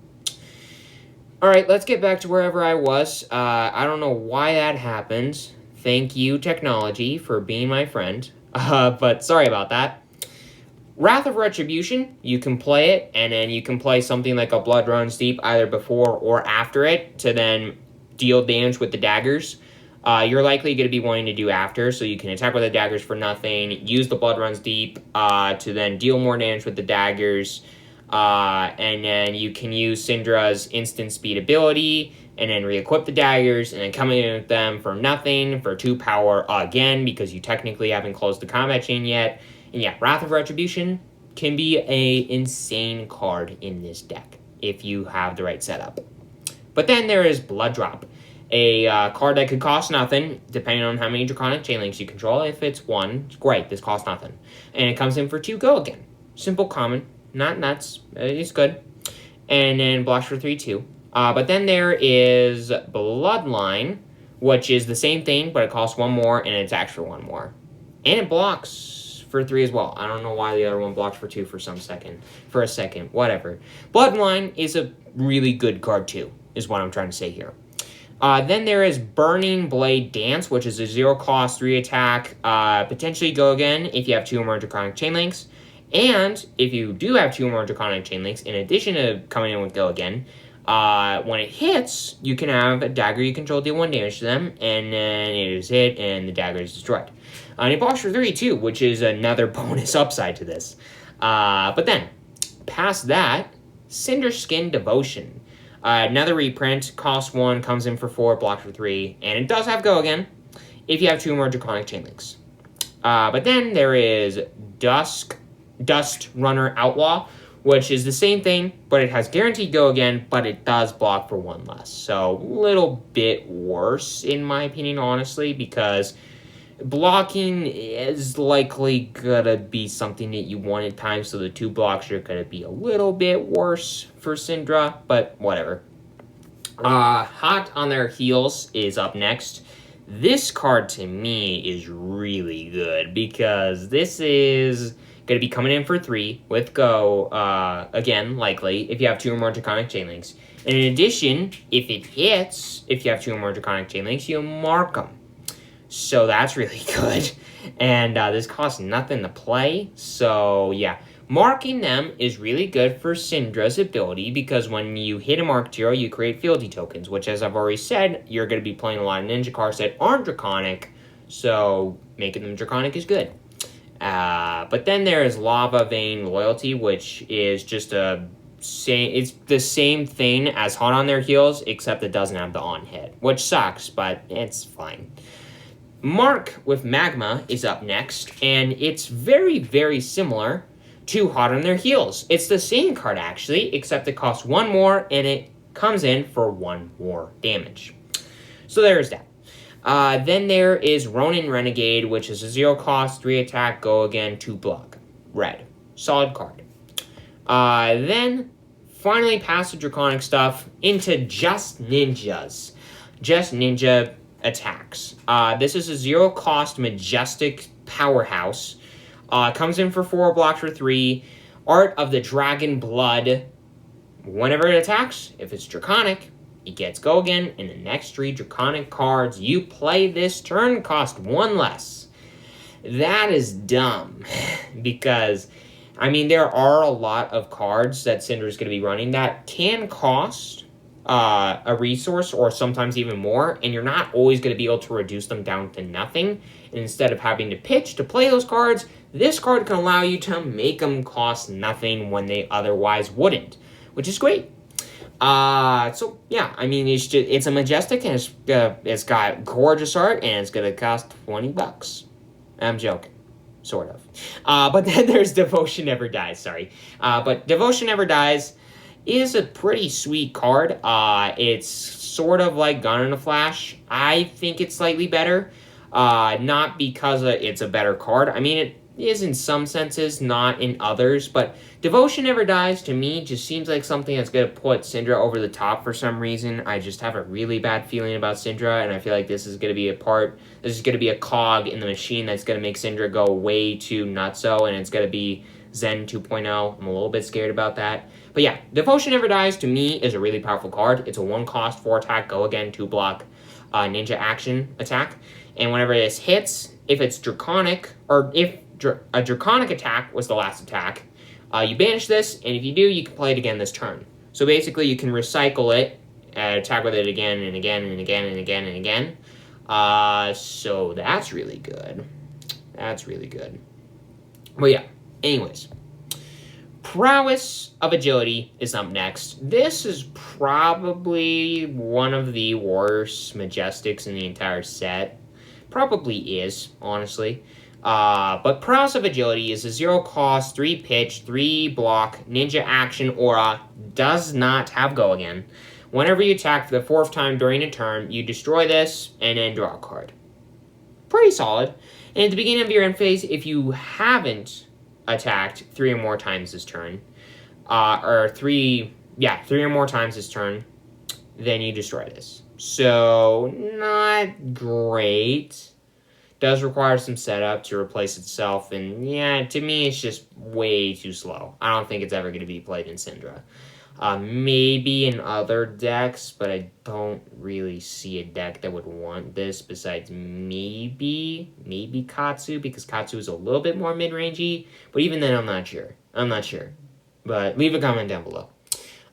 Alright, let's get back to wherever I was. I don't know why that happened. Thank you, technology, for being my friend. But sorry about that. Wrath of Retribution, you can play it, and then you can play something like a Blood Runs Deep either before or after it to then deal damage with the daggers. You're likely going to be wanting to do after, so you can attack with the daggers for nothing, use the Blood Runs Deep to then deal more damage with the daggers, and then you can use Cindra's instant speed ability, and then re-equip the daggers, and then come in with them for nothing, for 2 power again, because you technically haven't closed the combat chain yet. And yeah, Wrath of Retribution can be a insane card in this deck, if you have the right setup. But then there is Blood Drop, a card that could cost nothing, depending on how many Draconic Chain Links you control. If it's 1, great, this costs nothing. And it comes in for 2, go again. Simple, common, not nuts, it's good. And then blocks for 3, too. But then there is Bloodline, which is the same thing, but it costs 1 more, and it attacks for 1 more. And it blocks for 3 as well. I don't know why the other one blocks for 2 for a second, whatever. Bloodline is a really good card, too, is what I'm trying to say here. Then there is Burning Blade Dance, which is a 0-cost, 3-attack, potentially go again if you have 2 or more Draconic Chain Links. And if you do have 2 or more Draconic Chain Links, in addition to coming in with go again, when it hits, you can have a dagger you control deal 1 damage to them, and then it is hit, and the dagger is destroyed. And it blocks for 3, too, which is another bonus upside to this. But then, past that, Cinder Skin Devotion. Another reprint, costs 1, comes in for 4, blocks for 3, and it does have Go Again if you have 2 more Draconic Chainlinks. But then there is Dust Runner Outlaw, which is the same thing, but it has guaranteed Go Again, but it does block for 1 less. So, a little bit worse, in my opinion, honestly, because blocking is likely gonna be something that you want at times, so the 2 blocks are gonna be a little bit worse for Cindra, but whatever. Hot on Their Heels is up next. This card, to me, is really good, because this is going to be coming in for 3 with Go, again, likely, if you have 2 or more Draconic Chainlinks. And in addition, if it hits, if you have 2 or more Draconic Chainlinks, you mark them. So that's really good. And this costs nothing to play, so yeah. Marking them is really good for Cindra's ability, because when you hit a marked hero, you create fealty tokens, which, as I've already said, you're going to be playing a lot of ninja cards that aren't Draconic, so making them Draconic is good. But then there is Lava Vein Loyalty, which is just it's the same thing as Hot on Their Heels, except it doesn't have the on hit, which sucks, but it's fine. Mark with Magma is up next, and it's very, very similar to Hot on Their Heels. It's the same card, actually, except it costs 1 more, and it comes in for 1 more damage. So there's that. Then there is Ronin Renegade, which is a 0 cost, 3 attack, Go Again, 2 block. Red. Solid card. Then, finally past the Draconic stuff, into Just Ninjas. Just Ninja attacks. This is a 0 cost Majestic Powerhouse. Comes in for 4, blocks for 3. Art of the Dragon Blood. Whenever it attacks, if it's Draconic, it gets Go Again, and the next 3 Draconic cards you play this turn cost 1 less. That is dumb, because, I mean, there are a lot of cards that Cindra is going to be running that can cost a resource, or sometimes even more, and you're not always going to be able to reduce them down to nothing. And instead of having to pitch to play those cards, this card can allow you to make them cost nothing when they otherwise wouldn't, which is great. So yeah, I mean, it's a Majestic, and it's got gorgeous art, and it's gonna cost $20. I'm joking, sort of. But then there's Devotion Never Dies. Sorry, but Devotion Never Dies is a pretty sweet card. It's sort of like Gun in a Flash. I think it's slightly better, not because it's a better card. I mean, it is in some senses, not in others, but Devotion Never Dies to me just seems like something that's going to put Cindra over the top for some reason. I just have a really bad feeling about Cindra, and I feel like this is going to be a cog in the machine that's going to make Cindra go way too nutso, and it's going to be Zen 2.0. I'm a little bit scared about that. But yeah, Devotion Never Dies to me is a really powerful card. It's a 1 cost, 4 attack, Go Again, 2 block, ninja action attack. And whenever this hits, if it's Draconic, or if a Draconic attack was the last attack, you banish this, and if you do, you can play it again this turn. So basically, you can recycle it, attack with it again and again and again and again and again. So that's really good. That's really good. But yeah, anyways. Prowess of Agility is up next. This is probably one of the worst Majestics in the entire set. Probably is, honestly. But Prowess of Agility is a 0 cost, 3 pitch, 3 block, ninja action aura, does not have Go Again. Whenever you attack for the 4th time during a turn, you destroy this and then draw a card. Pretty solid. And at the beginning of your end phase, if you haven't attacked 3 or more times this turn, or 3 or more times this turn, then you destroy this. So, not great. Does require some setup to replace itself, and yeah, to me, it's just way too slow. I don't think it's ever going to be played in Cindra. Maybe in other decks, but I don't really see a deck that would want this besides maybe Katsu, because Katsu is a little bit more mid-rangey, but even then, I'm not sure. But leave a comment down below.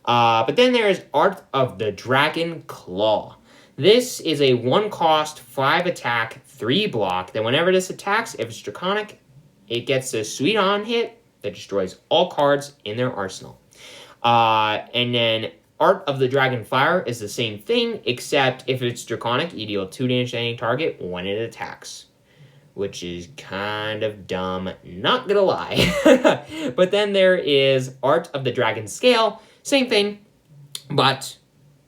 But then there is Art of the Dragon Claw. This is a 1 cost, 5 attack, 3 block, that whenever this attacks, if it's Draconic, it gets a sweet on hit, that destroys all cards in their arsenal. And then Art of the Dragon Fire is the same thing, except if it's Draconic, you deal 2 damage to any target when it attacks. Which is kind of dumb, not gonna lie. But then there is Art of the Dragon Scale, same thing, but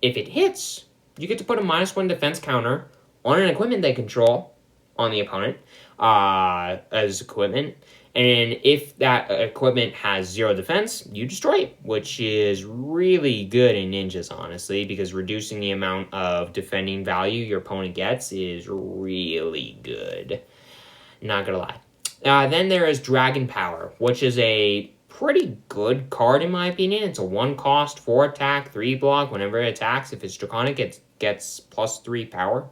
if it hits, you get to put a -1 defense counter on an equipment they control on the opponent as equipment. And if that equipment has 0 defense, you destroy it, which is really good in ninjas, honestly, because reducing the amount of defending value your opponent gets is really good. Not gonna lie. Then there is Dragon Power, which is a pretty good card in my opinion. It's a 1 cost, 4 attack, 3 block. Whenever it attacks, if it's Draconic, it gets +3 power.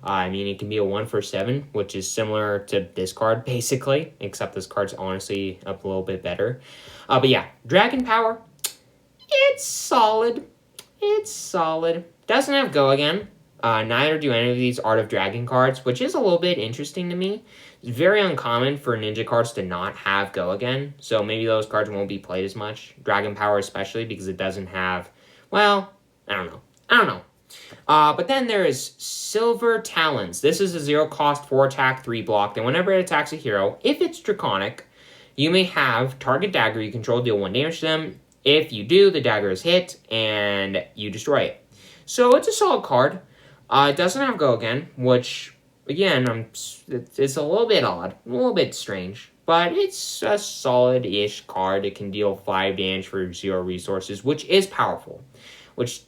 I mean, it can be a 1 for 7, which is similar to this card, basically, except this card's honestly a little bit better. But yeah, Dragon Power, it's solid. It's solid. Doesn't have Go Again. Neither do any of these Art of Dragon cards, which is a little bit interesting to me. It's very uncommon for ninja cards to not have Go Again, so maybe those cards won't be played as much. Dragon Power especially, because it doesn't have, well, I don't know. But then there is Silver Talons. This is a 0 cost, 4 attack, 3 block. Then whenever it attacks a hero, if it's Draconic, you may have target dagger you control deal 1 damage to them. If you do, the dagger is hit, and you destroy it. So it's a solid card. It doesn't have Go Again, which, again, it's a little bit odd, a little bit strange, but it's a solid-ish card. It can deal 5 damage for 0 resources, which is powerful, which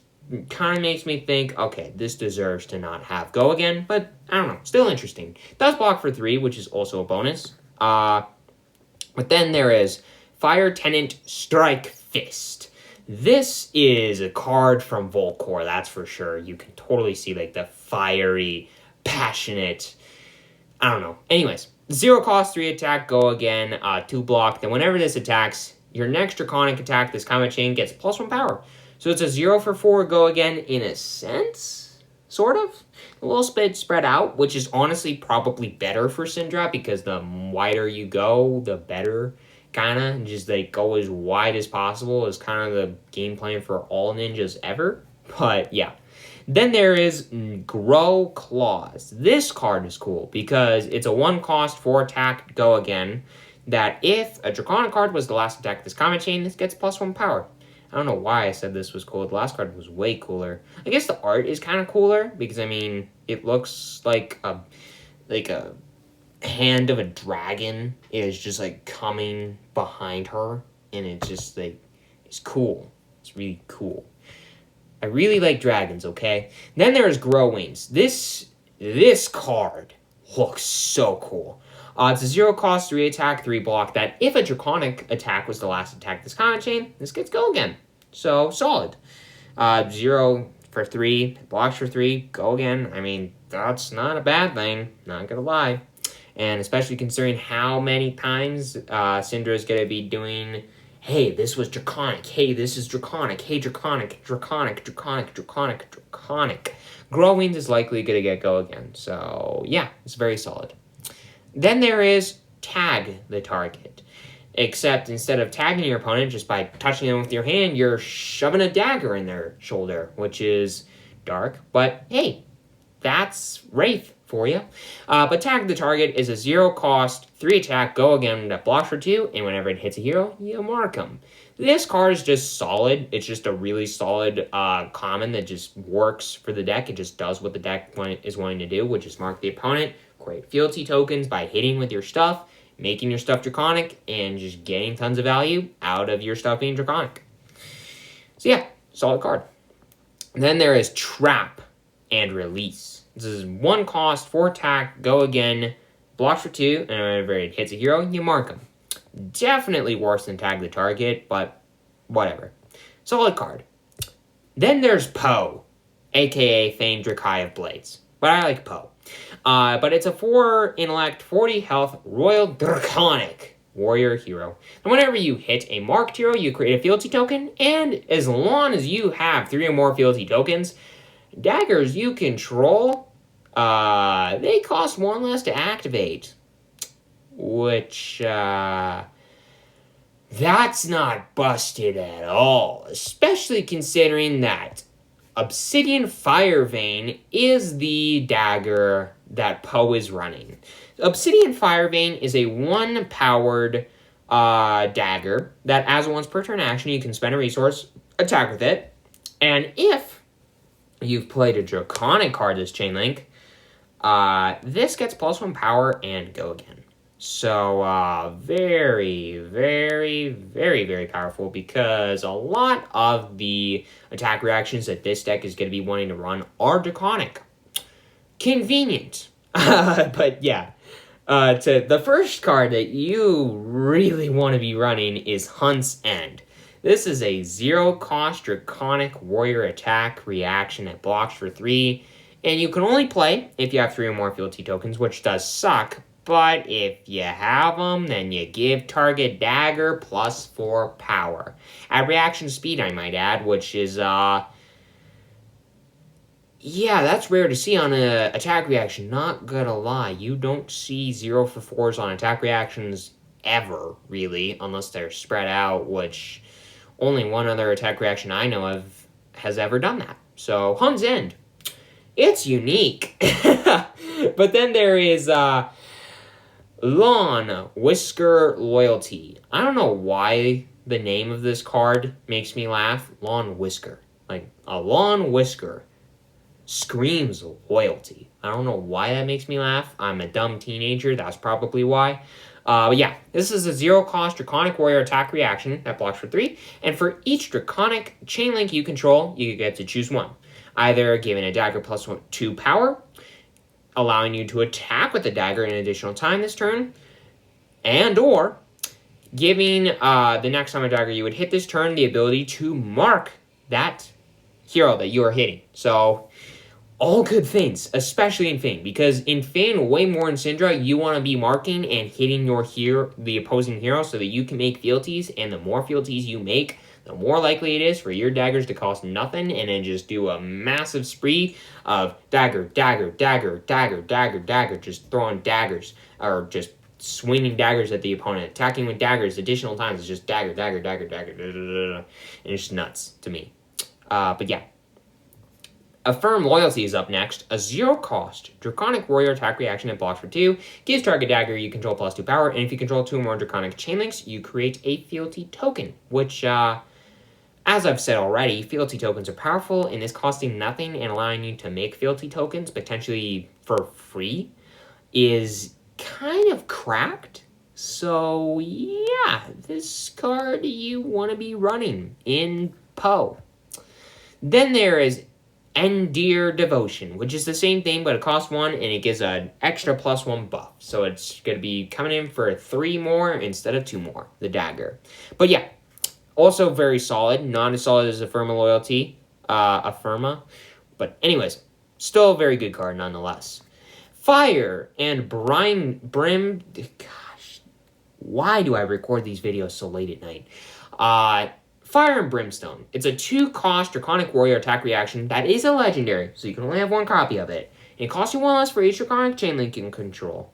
kind of makes me think, okay, this deserves to not have Go Again, but I don't know, still interesting. It does block for 3, which is also a bonus. But then there is Fire Tenant Strike Fist. This is a card from Volcor, that's for sure. You can totally see, like, the fiery, passionate, I don't know. Anyways, 0 cost, 3 attack, Go Again, 2 block. Then whenever this attacks, your next Draconic attack, this combat chain, gets +1 power. So it's a 0 for 4 Go Again in a sense, sort of. A little bit spread out, which is honestly probably better for Cindra, because the wider you go, the better. Kind of just like go as wide as possible is kind of the game plan for all ninjas ever. But yeah. Then there is Grow Claws. This card is cool because it's a 1 cost, 4 attack, Go Again. That if a Draconic card was the last attack of this combat chain, this gets +1 power. I don't know why I said this was cool. The last card was way cooler. I guess the art is kind of cooler because, I mean, it looks like a hand of a dragon is just, like, coming behind her, and it's just, like, it's cool. It's really cool. I really like dragons, okay? Then there's Grow Wings. This card looks so cool. It's a 0 cost, 3 attack, 3 block, that if a Draconic attack was the last attack this combat chain, this gets Go Again. So, solid. 0 for 3, blocks for 3, Go Again. I mean, that's not a bad thing, not gonna lie. And especially considering how many times Cindra is going to be doing, hey, this was Draconic, hey, this is Draconic, hey, Draconic, Draconic, Draconic, Draconic, Draconic. Grow Wings is likely going to get Go Again. So, yeah, it's very solid. Then there is Tag the Target. Except instead of tagging your opponent just by touching them with your hand, you're shoving a dagger in their shoulder, which is dark. But, hey, that's Wraith for you. But Tag the Target is a 0 cost, 3 attack, Go Again that blocks for 2, and whenever it hits a hero, you mark them. This card is just solid. It's just a really solid common that just works for the deck. It just does what the deck is wanting to do, which is mark the opponent, create fealty tokens by hitting with your stuff, making your stuff Draconic, and just getting tons of value out of your stuff being Draconic. So yeah, solid card. Then there is Trap and Release. This is 1 cost, 4 attack, Go Again, blocks for 2, and whenever it hits a hero, you mark them. Definitely worse than Tag the Target, but whatever. Solid card. Then there's Poe, aka Fang Drakai of Blades. But I like Poe. But it's a 4 intellect, 40 health, Royal Draconic warrior hero. And whenever you hit a marked hero, you create a fealty token, and as long as you have 3 or more fealty tokens, daggers you control, they cost 1 less to activate. Which, That's not busted at all, especially considering that Obsidian Fire Vein is the dagger that Poe is running. Obsidian Fire Vein is a 1-powered dagger that, as a once per turn action, you can spend a resource, attack with it, and if you've played a Draconic card this Chain Link, this gets +1 power and go again. So, very, very, very, very powerful because a lot of the attack reactions that this deck is going to be wanting to run are Draconic. Convenient. But yeah, the first card that you really want to be running is Hunt's End. This is a 0-cost Draconic Warrior attack reaction that blocks for 3, and you can only play if you have 3 or more fealty tokens, which does suck. But if you have them, then you give target dagger +4 power. At reaction speed, I might add, which is, yeah, that's rare to see on an attack reaction. Not gonna lie, you don't see 0 for 4s on attack reactions ever, really, unless they're spread out, which only one other attack reaction I know of has ever done that. So, Hunt's End. It's unique. But then there is, Lawn Whisker Loyalty. I don't know why the name of this card makes me laugh. Lawn Whisker. Like, a lawn whisker screams loyalty. I don't know why that makes me laugh. I'm a dumb teenager. That's probably why. But yeah, this is a 0-cost Draconic Warrior attack reaction that blocks for 3. And for each Draconic Chain Link you control, you get to choose one. Either giving a dagger +2 power, allowing you to attack with the dagger an additional time this turn, and or giving the next time a dagger you would hit this turn the ability to mark that hero that you are hitting. So, all good things, especially in Fang, because in Fang, way more in Cindra, you want to be marking and hitting the opposing hero so that you can make fealties, and the more fealties you make, the more likely it is for your daggers to cost nothing and then just do a massive spree of dagger, dagger, dagger, dagger, dagger, dagger, just throwing daggers, or just swinging daggers at the opponent, attacking with daggers additional times. It's just dagger, dagger, dagger, dagger, and it's just nuts to me. But yeah. Affirm Loyalty is up next. A 0-cost Draconic Warrior attack reaction that blocks for 2, gives target dagger you control +2 power, and if you control 2 or more Draconic Chain Links, you create a fealty token, which, as I've said already, fealty tokens are powerful, and this costing nothing and allowing you to make fealty tokens, potentially for free, is kind of cracked. So, yeah, this card you want to be running in Poe. Then there is Endear Devotion, which is the same thing, but it costs 1, and it gives an extra +1 buff. So it's going to be coming in for 3 more instead of 2 more, the dagger. But yeah, also very solid. Not as solid as Affirma Loyalty, Affirma. But anyways, still a very good card nonetheless. Fire and Brim... Gosh, why do I record these videos so late at night? Fire and Brimstone. It's a 2-cost Draconic Warrior attack reaction that is a legendary, so you can only have 1 copy of it. And it costs you 1 less for each Draconic Chain Link you can control.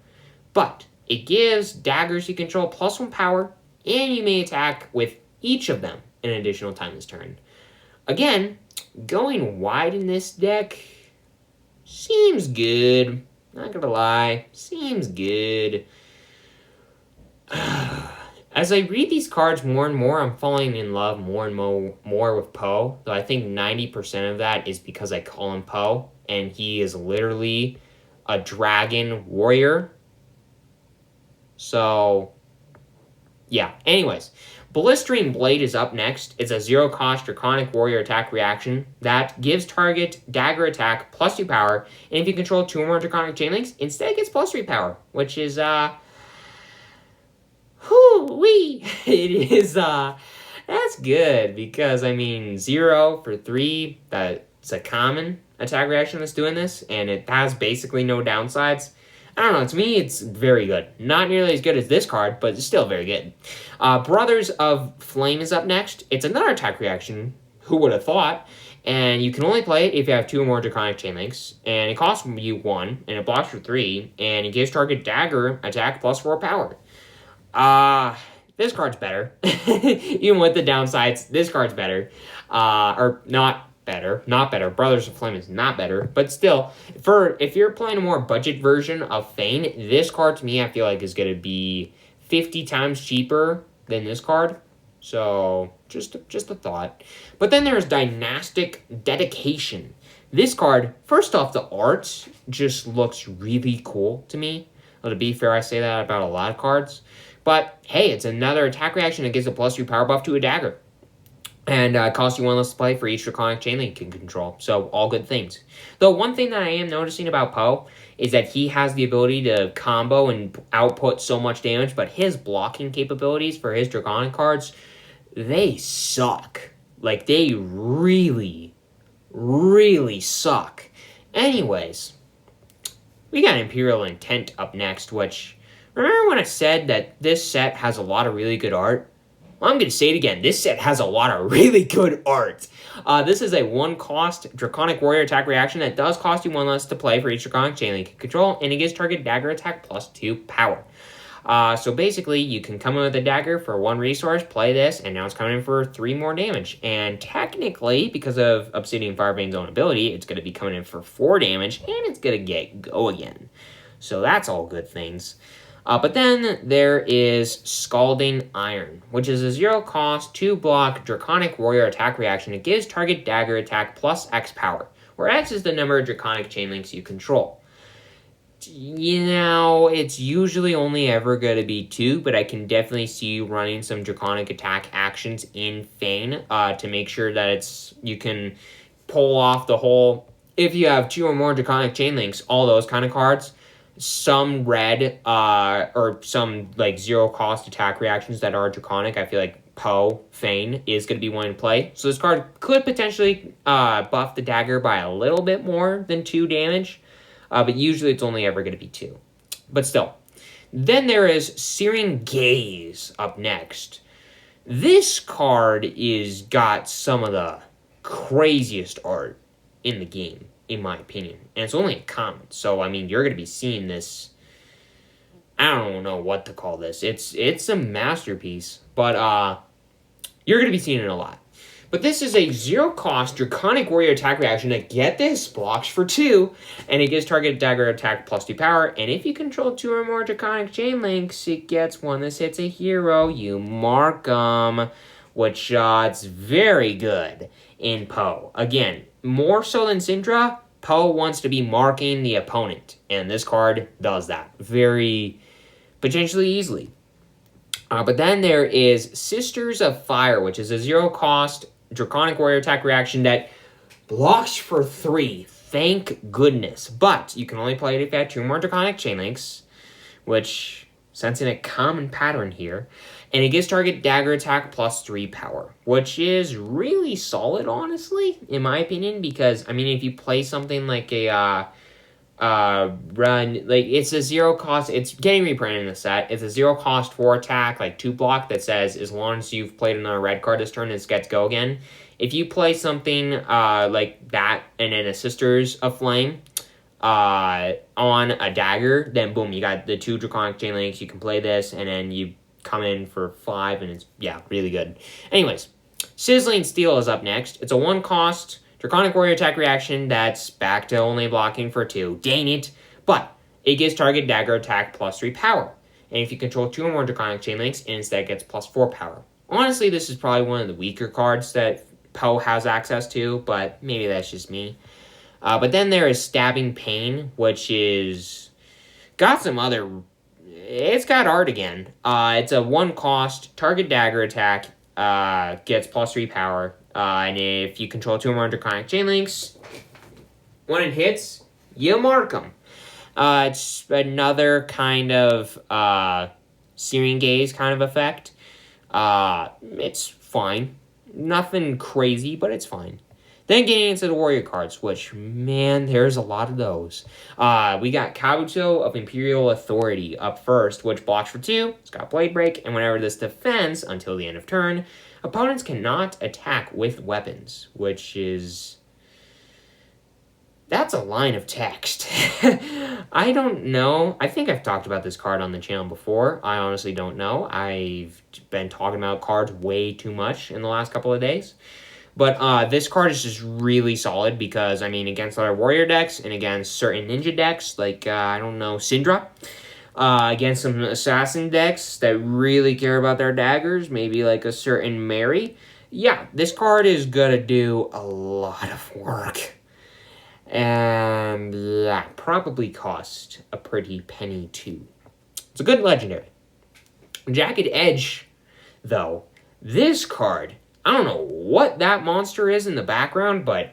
But it gives daggers you control +1 power, and you may attack with each of them an additional time this turn. Again, going wide in this deck seems good. Not gonna lie, seems good. As I read these cards more and more, I'm falling in love more and more with Poe. Though I think 90% of that is because I call him Poe, and he is literally a dragon warrior. So, yeah. Anyways, Blistering Blade is up next. It's a 0-cost Draconic Warrior attack reaction that gives target dagger attack +2 power, and if you control 2 or more Draconic Chain Links, instead it gets +3 power, which is, whoo-wee! It is, that's good, because, I mean, 0 for 3, that's a common attack reaction that's doing this, and it has basically no downsides. I don't know, to me, it's very good. Not nearly as good as this card, but it's still very good. Brothers of Flame is up next. It's another attack reaction, who would have thought, and you can only play it if you have 2 or more Draconic Chain Links, and it costs you 1, and it blocks for 3, and it gives target dagger attack +4 power. this card's better. Even with the downsides, this card's better. Or not better. Not better. Brothers of Flame is not better. But still, if you're playing a more budget version of Fang, this card to me I feel like is going to be 50 times cheaper than this card. So, just a thought. But then there's Dynastic Dedication. This card, first off, the art just looks really cool to me. Well, to be fair, I say that about a lot of cards. But, hey, it's another attack reaction that gives a +2 power buff to a dagger. And costs you 1 less to play for each Draconic chain link you can control. So, all good things. Though, one thing that I am noticing about Poe is that he has the ability to combo and output so much damage, but his blocking capabilities for his Draconic cards, they suck. Like, they really, really suck. Anyways, we got Imperial Intent up next, which, remember when I said that this set has a lot of really good art? Well, I'm going to say it again. This set has a lot of really good art. This is a 1-cost Draconic Warrior attack reaction that does cost you 1 less to play for each Draconic chain link you control, and it gives target dagger attack +2 power. So basically, you can come in with a dagger for 1 resource, play this, and now it's coming in for 3 more damage. And technically, because of Obsidian Firebane's own ability, it's going to be coming in for 4 damage, and it's going to get go again. So that's all good things. But then there is Scalding Iron, which is a 0-cost, 2-block Draconic Warrior attack reaction. It gives target dagger attack +X power, where X is the number of Draconic chain links you control. You know, it's usually only ever going to be 2, but I can definitely see you running some Draconic attack actions in Fang to make sure that you can pull off the whole, if you have 2 or more Draconic chain links, all those kind of cards, some red or some like 0-cost attack reactions that are Draconic. I feel like Poe, Fang is going to be one in play. So this card could potentially buff the dagger by a little bit more than 2 damage. But usually it's only ever going to be 2. But still. Then there is Searing Gaze up next. This card is got some of the craziest art in the game, in my opinion. And it's only a common. So, I mean, you're going to be seeing this. I don't know what to call this. It's a masterpiece. But you're going to be seeing it a lot. But this is a 0-cost Draconic Warrior attack reaction that, get this, blocks for 2, and it gives target dagger attack +2 power, and if you control 2 or more Draconic chain links, it gets 1 that hits a hero, you mark them, which it's very good in Poe. Again, more so than Cindra, Poe wants to be marking the opponent, and this card does that very potentially easily. But then there is Sisters of Fire, which is a 0-cost Draconic Warrior attack reaction that blocks for 3. Thank goodness. But you can only play it if you have 2 more Draconic chain links, which sensing a common pattern here. And it gives target dagger attack +3 power, which is really solid, honestly, in my opinion, because, I mean, if you play something like a run, like, it's a 0-cost, it's getting reprinted in the set, it's a 0-cost 4 attack, like 2 block that says, as long as you've played another red card this turn, it gets go again. If you play something like that, and then a Sisters of Flame on a dagger, then boom, you got the 2 Draconic chain links, you can play this, and then you come in for 5, and it's, yeah, really good. Anyways, Sizzling Steel is up next. It's a 1-cost Draconic Warrior attack reaction that's back to only blocking for 2. Dang it. But it gives target dagger attack +3 power. And if you control 2 or more Draconic chain links, it instead gets +4 power. Honestly, this is probably one of the weaker cards that Poe has access to, but maybe that's just me. But then there is Stabbing Pain, which is got some other, it's got art again. It's a 1-cost target dagger attack, gets +3 power. And if you control 2 or more Draconic chain links, when it hits, you mark them. It's another kind of Searing Gaze kind of effect. It's fine. Nothing crazy, but it's fine. Then getting into the Warrior cards, which, man, there's a lot of those. We got Kabuto of Imperial Authority up first, which blocks for 2. It's got Blade Break, and whenever this defends until the end of turn, opponents cannot attack with weapons, which is That's a line of text. I don't know. I think I've talked about this card on the channel before. I honestly don't know. I've been talking about cards way too much in the last couple of days. But this card is just really solid because, I mean, against other warrior decks and against certain ninja decks, like, I don't know, Cindra. Against some assassin decks that really care about their daggers, maybe like a certain Mary. Yeah, this card is gonna do a lot of work. And yeah, probably cost a pretty penny too. It's a good legendary. Jagged Edge, though, this card, I don't know what that monster is in the background, but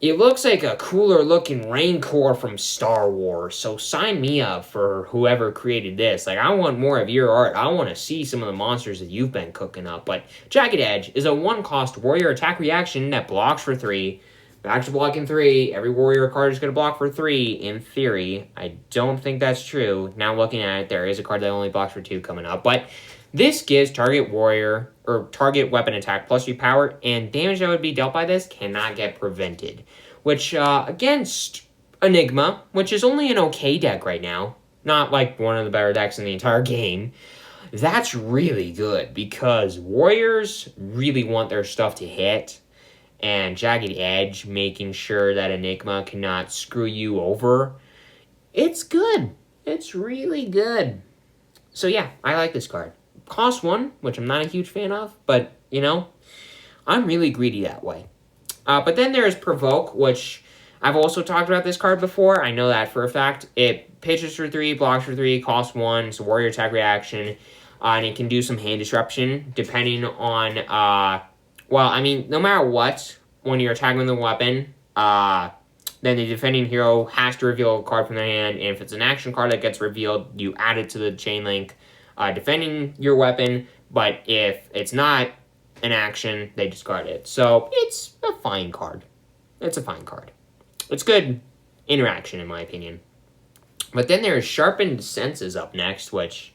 it looks like a cooler looking Rancor from Star Wars, so sign me up for whoever created this. Like, I want more of your art. I want to see some of the monsters that you've been cooking up. But Jagged Edge is a 1-cost warrior attack reaction that blocks for 3. Back to blocking 3. Every warrior card is going to block for 3, in theory. I don't think that's true. Now looking at it, there is a card that only blocks for 2 coming up. But this gives target warrior, or target weapon attack plus 3 power, and damage that would be dealt by this cannot get prevented. Which, against Enigma, which is only an okay deck right now, not like one of the better decks in the entire game, that's really good, because warriors really want their stuff to hit, and Jagged Edge making sure that Enigma cannot screw you over, it's good. It's really good. So yeah, I like this card. Cost 1, which I'm not a huge fan of, but, you know, I'm really greedy that way. But then there's Provoke, which I've also talked about this card before. I know that for a fact. It pitches for 3, blocks for 3, costs 1. It's a warrior attack reaction. And it can do some hand disruption depending on, well, I mean, no matter what, when you're attacking with a weapon, then the defending hero has to reveal a card from their hand. And if it's an action card that gets revealed, you add it to the chain link defending your weapon. But if it's not an action, they discard it. So it's a fine card. It's a fine card. It's good interaction, in my opinion. But then there's Sharpened Senses up next, which,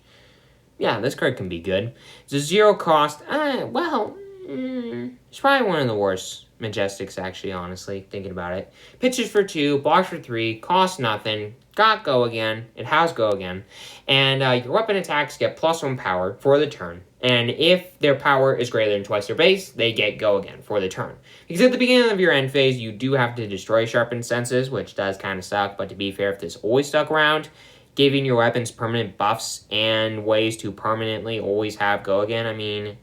yeah, this card can be good. It's a 0 cost. It's probably one of the worst Majestics, actually, honestly, thinking about it. Pitches for 2, blocks for 3, costs nothing, got Go Again, it has Go Again, and your weapon attacks get +1 power for the turn. And if their power is greater than twice their base, they get Go Again for the turn. Because at the beginning of your end phase, you do have to destroy Sharpened Senses, which does kind of suck, but to be fair, if this always stuck around, giving your weapons permanent buffs and ways to permanently always have Go Again, I mean,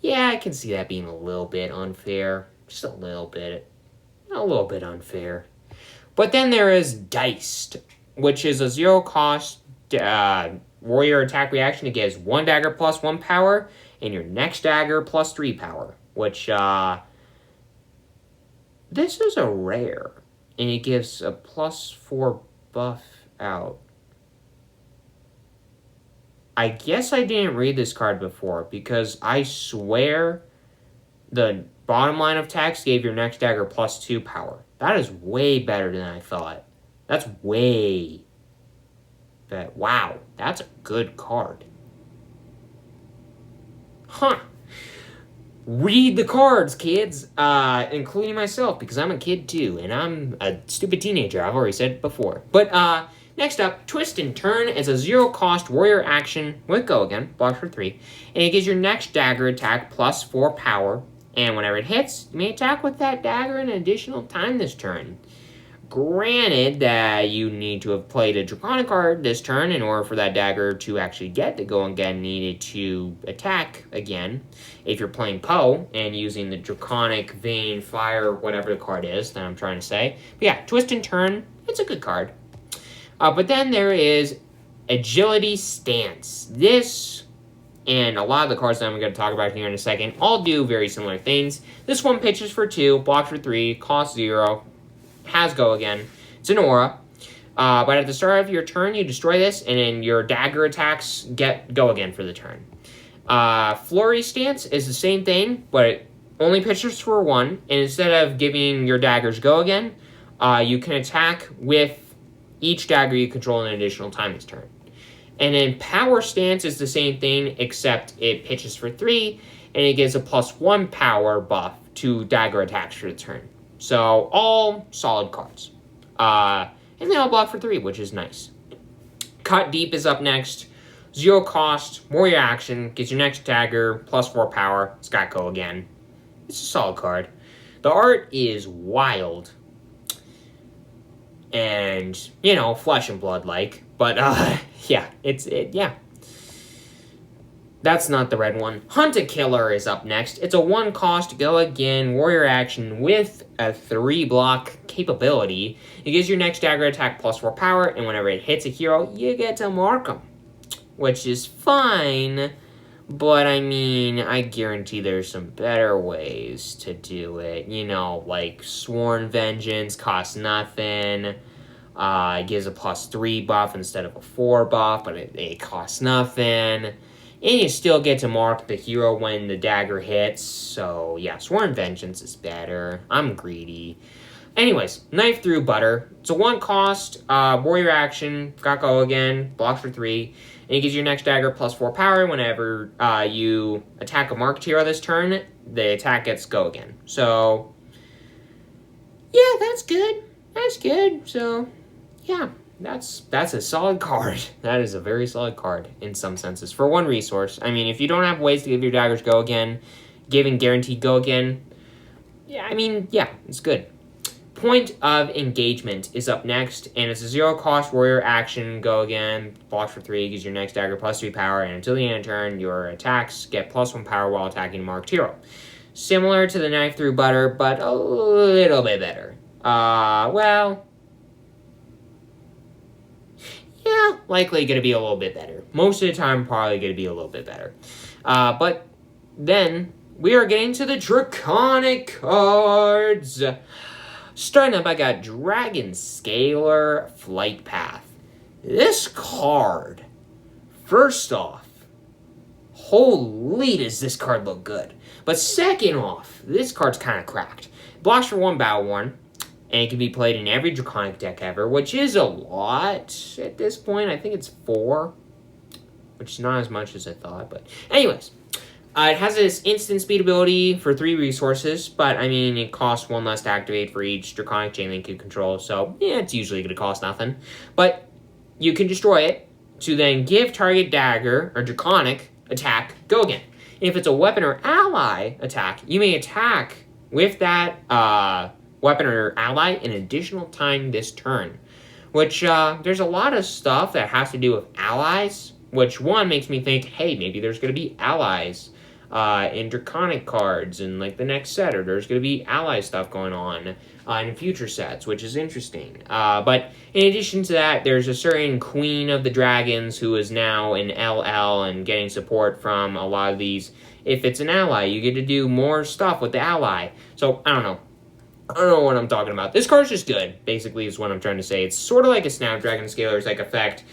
yeah, I can see that being a little bit unfair. Just a little bit unfair. But then there is Diced, which is a 0 cost warrior attack reaction. It gives 1 dagger +1 power, and your next dagger +3 power, which, this is a rare, and it gives a +4 buff out. I guess I didn't read this card before, because I swear the bottom line of text gave your next dagger +2 power. That is way better than I thought. That's way better. Wow, that's a good card. Huh. Read the cards, kids, including myself, because I'm a kid too, and I'm a stupid teenager. I've already said it before. But, next up, Twist and Turn is a 0 cost warrior action with Go Again, blocks for 3, and it gives your next dagger attack +4 power, and whenever it hits, you may attack with that dagger an additional time this turn. Granted that you need to have played a Draconic card this turn in order for that dagger to actually get the Go Again needed to attack again. If you're playing Poe and using the Draconic, Vein, Fire, whatever the card is that I'm trying to say. But yeah, Twist and Turn, it's a good card. But then there is Agility Stance. This, and a lot of the cards that I'm going to talk about here in a second, all do very similar things. This one pitches for 2, blocks for 3, costs 0, has Go Again. It's an aura. But at the start of your turn, you destroy this, and then your dagger attacks get Go Again for the turn. Flurry Stance is the same thing, but it only pitches for 1, and instead of giving your daggers Go Again, you can attack with each dagger you control an additional time this turn. And then Power Stance is the same thing, except it pitches for 3, and it gives a +1 power buff to dagger attacks for the turn. So, all solid cards. And they all block for 3, which is nice. Cut Deep is up next. 0 cost, warrior action, gets your next dagger, +4 power. It's got Go Again. It's a solid card. The art is wild. And, you know, flesh and blood like. But, yeah, yeah. That's not the red one. Hunt a Killer is up next. It's a 1 cost, Go Again, warrior action with a 3 block capability. It gives your next dagger attack +4 power, and whenever it hits a hero, you get to mark them. Which is fine, but I mean, I guarantee there's some better ways to do it. You know, like Sworn Vengeance costs nothing. It gives a +3 buff instead of a 4 buff, but it costs nothing. And you still get to mark the hero when the dagger hits. So, yeah, Sworn Vengeance is better. I'm greedy. Anyways, Knife Through Butter. It's a 1 cost, warrior action, got Go Again, blocks for 3. And it gives your next dagger +4 power. Whenever you attack a marked hero this turn, the attack gets Go Again. So, yeah, that's good. That's good. So, yeah, that's a solid card. That is a very solid card in some senses. For 1 resource. I mean, if you don't have ways to give your daggers Go Again, giving guaranteed Go Again, yeah, I mean, yeah, it's good. Point of Engagement is up next, and it's a 0 cost warrior action, Go Again, blocks for 3, gives your next dagger +3 power, and until the end of turn, your attacks get +1 power while attacking marked hero. Similar to the Knife Through Butter, but a little bit better. Well, yeah, likely going to be a little bit better. Most of the time, probably going to be a little bit better. But then, we are getting to the Draconic Cards. Starting up, I got Dragon Scalar Flight Path. This card, first off, holy does this card look good. But second off, this card's kind of cracked. Blocks for 1 Battle Worn, and it can be played in every Draconic deck ever, which is a lot at this point. I think it's 4, which is not as much as I thought, but anyways. It has this instant speed ability for 3 resources, but, I mean, it costs 1 less to activate for each Draconic chain link you control, so, yeah, it's usually going to cost nothing. But you can destroy it to then give target dagger or Draconic attack Go Again. If it's a weapon or ally attack, you may attack with that weapon or ally an additional time this turn. Which, there's a lot of stuff that has to do with allies, which, one, makes me think, hey, maybe there's going to be allies in Draconic cards in like the next set, or there's going to be ally stuff going on in future sets, which is interesting. But in addition to that, there's a certain Queen of the Dragons who is now in LL and getting support from a lot of these. If it's an ally, you get to do more stuff with the ally. So, I don't know. I don't know what I'm talking about. This card's just good, basically, is what I'm trying to say. It's sort of like a Snapdragon Scalar's like effect.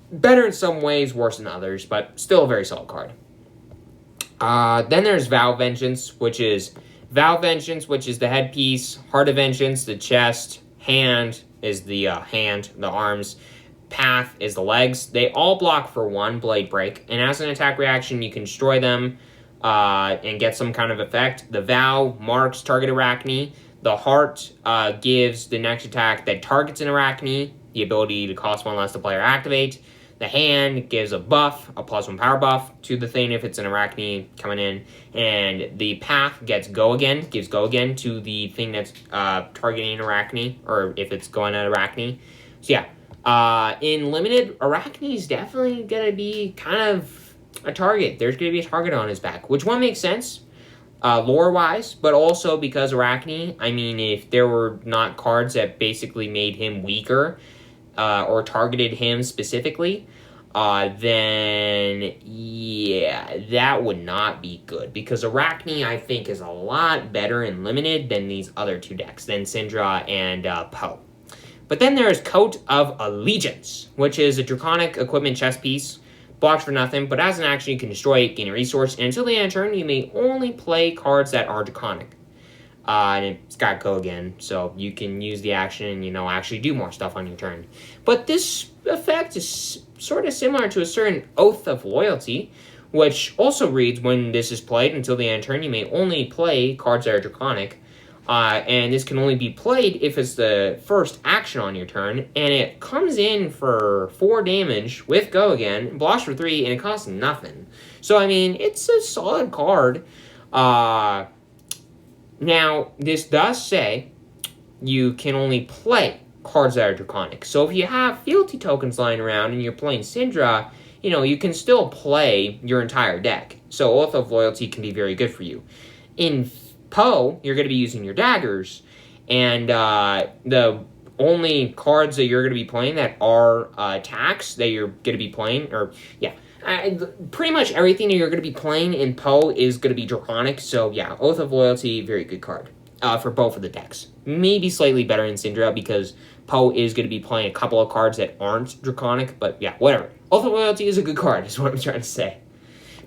Better in some ways, worse in others, but still a very solid card. Then there's Vow Vengeance, which is the headpiece, Heart of Vengeance, the chest, hand is the hand, the arms, path is the legs. They all block for 1 Blade Break, and as an attack reaction, you can destroy them and get some kind of effect. The Vow marks target Arakni. The Heart gives the next attack that targets an Arakni the ability to cost 1 less to play or activate. The hand gives a buff, a +1 power buff to the thing if it's an Arakni coming in. And the path gets Go Again, gives Go Again to the thing that's targeting Arakni, or if it's going at Arakni. So yeah, in Limited, Arakni is definitely going to be kind of a target. There's going to be a target on his back, which one makes sense lore-wise, but also because Arakni, I mean, if there were not cards that basically made him weaker, or targeted him specifically, then, yeah, that would not be good. Because Arakni, I think, is a lot better in Limited than these other 2 decks, than Cindra and Poe. But then there's Coat of Allegiance, which is a Draconic equipment chess piece. Blocks for nothing, but as an action, you can destroy it, gain a resource, and until the end of turn, you may only play cards that are Draconic. And it's got Go Again, so you can use the action and, actually do more stuff on your turn. But this effect is sort of similar to a certain Oath of Loyalty, which also reads, when this is played until the end of turn, you may only play cards that are Draconic. And this can only be played if it's the first action on your turn, and it comes in for 4 damage with Go Again, blocks for 3, and it costs nothing. So, I mean, it's a solid card. Now, this does say you can only play cards that are Draconic. So if you have fealty tokens lying around and you're playing Cindra, you can still play your entire deck. So Oath of Loyalty can be very good for you. In Poe, you're going to be using your daggers, and the only cards that you're going to be playing that are attacks that you're going to be playing, pretty much everything that you're going to be playing in Poe is going to be Draconic, so yeah, Oath of Loyalty, very good card for both of the decks. Maybe slightly better in Cindra, because Poe is going to be playing a couple of cards that aren't Draconic, but yeah, whatever. Oath of Loyalty is a good card, is what I'm trying to say.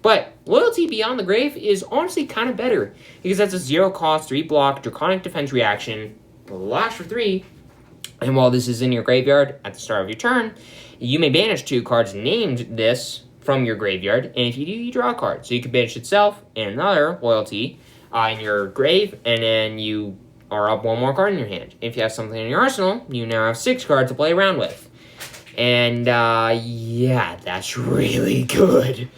But Loyalty Beyond the Grave is honestly kind of better, because that's a 0-cost, 3-block, Draconic Defense reaction, blast for 3, and while this is in your graveyard at the start of your turn, you may banish 2 cards named this from your graveyard, and if you do, you draw a card. So you can banish itself and another Loyalty in your grave, and then you are up 1 more card in your hand. If you have something in your arsenal, you now have 6 cards to play around with. And, yeah, that's really good.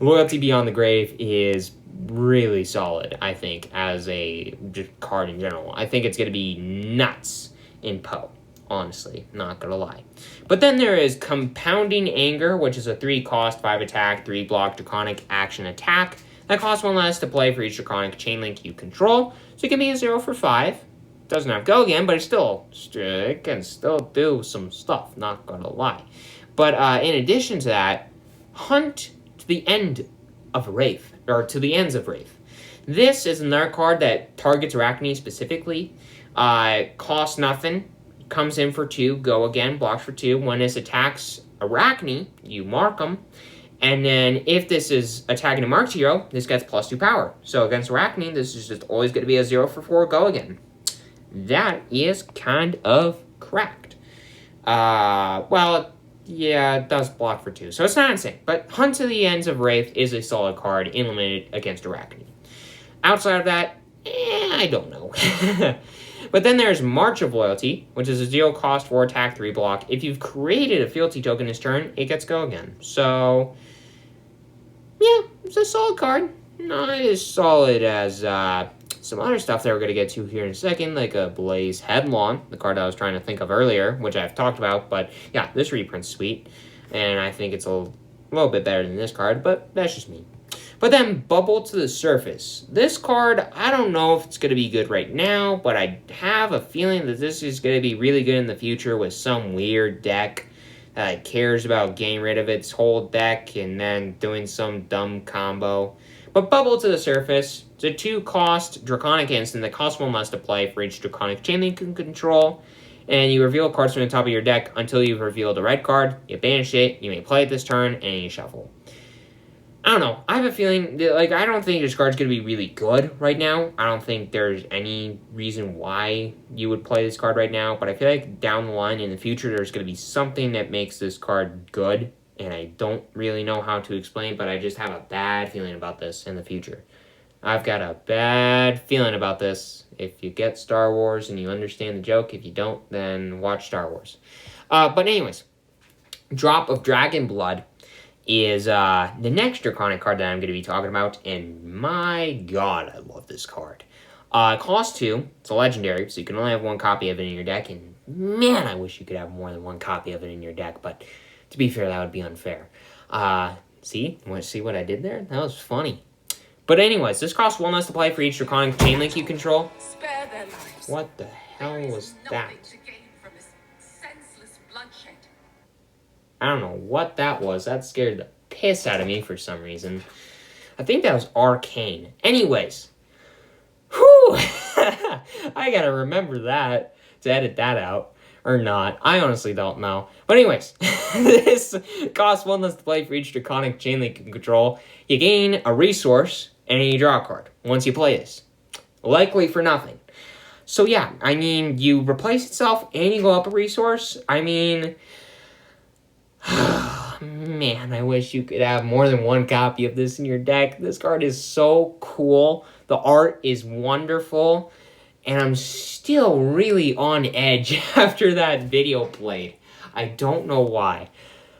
Loyalty Beyond the Grave is really solid, I think, as a card in general. I think it's going to be nuts in Poe, honestly, not going to lie. But then there is Compounding Anger, which is a 3-cost, 5-attack, 3-block Draconic action attack. That costs 1 less to play for each Draconic chain link you control. So it can be a 0 for 5. Doesn't have Go Again, but it can still do some stuff, not going to lie. But in addition to that, Hunt to the End of Wraith, or to the Ends of Wraith. This is another card that targets Arakni specifically. Costs nothing, comes in for 2, Go Again, blocks for 2. When this attacks Arakni, you mark them. And then if this is attacking a marked hero, this gets +2 power. So against Arakni, this is just always going to be a 0 for 4, Go Again. That is kind of cracked. Yeah, it does block for 2, so it's not insane. But Hunt to the Ends of Wraith is a solid card in limited against Arakni. Outside of that, I don't know. But then there's March of Loyalty, which is a 0-cost, 4-attack, 3-block. If you've created a fealty token this turn, it gets Go Again. So, yeah, it's a solid card. Not as solid as some other stuff that we're going to get to here in a second, like a Blaze Headlong, the card I was trying to think of earlier, which I've talked about. But yeah, this reprint's sweet, and I think it's a little bit better than this card, but that's just me. But then Bubble to the Surface. This card, I don't know if it's going to be good right now, but I have a feeling that this is going to be really good in the future with some weird deck that cares about getting rid of its whole deck and then doing some dumb combo. But Bubble to the Surface, it's a 2-cost Draconic instant that costs 1 less to play for each Draconic chain link you can control. And you reveal cards from the top of your deck until you've revealed a red card. You banish it, you may play it this turn, and you shuffle. I don't know. I have a feeling that, I don't think this card's going to be really good right now. I don't think there's any reason why you would play this card right now. But I feel like down the line in the future, there's going to be something that makes this card good. And I don't really know how to explain, but I just have a bad feeling about this in the future. I've got a bad feeling about this. If you get Star Wars and you understand the joke, if you don't, then watch Star Wars. But anyways, Drop of Dragon Blood is the next Draconic card that I'm going to be talking about, and my god, I love this card. It costs 2, it's a legendary, so you can only have 1 copy of it in your deck, and man, I wish you could have more than 1 copy of it in your deck, but to be fair, that would be unfair. See what I did there? That was funny. But anyways, this costs 1 less to play for each Draconic chain link you control. Spare their lives. What the hell was that? To gain from this senseless bloodshed. I don't know what that was. That scared the piss out of me for some reason. I think that was arcane. Anyways. Whew! I gotta remember that to edit that out. Or not. I honestly don't know. But anyways, this costs 1 less to play for each Draconic chain link you can control. You gain a resource, and you draw a card once you play this. Likely for nothing. So yeah, I mean, you replace itself, and you go up a resource. I mean, man, I wish you could have more than 1 copy of this in your deck. This card is so cool. The art is wonderful. And I'm still really on edge after that video played. I don't know why.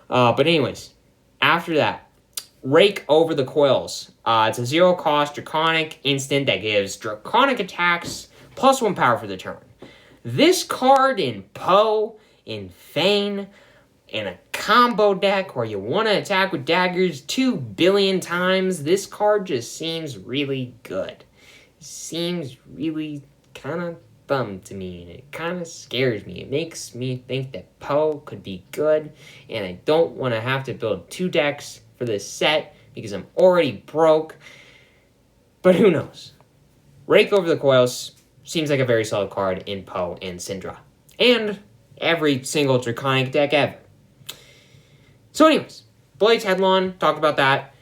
But anyways, after that, Rake Over the Coils. It's a 0-cost Draconic instant that gives Draconic attacks +1 power for the turn. This card in Poe, in Fang, in a combo deck where you want to attack with daggers 2 billion times, this card just seems really good. Seems really kind of bum to me, and it kind of scares me. It makes me think that Poe could be good, and I don't want to have to build 2 decks for this set because I'm already broke. But who knows? Rake Over the Coils seems like a very solid card in Poe and Cindra, and every single Draconic deck ever. So anyways, Blade's Headlong, talked about that.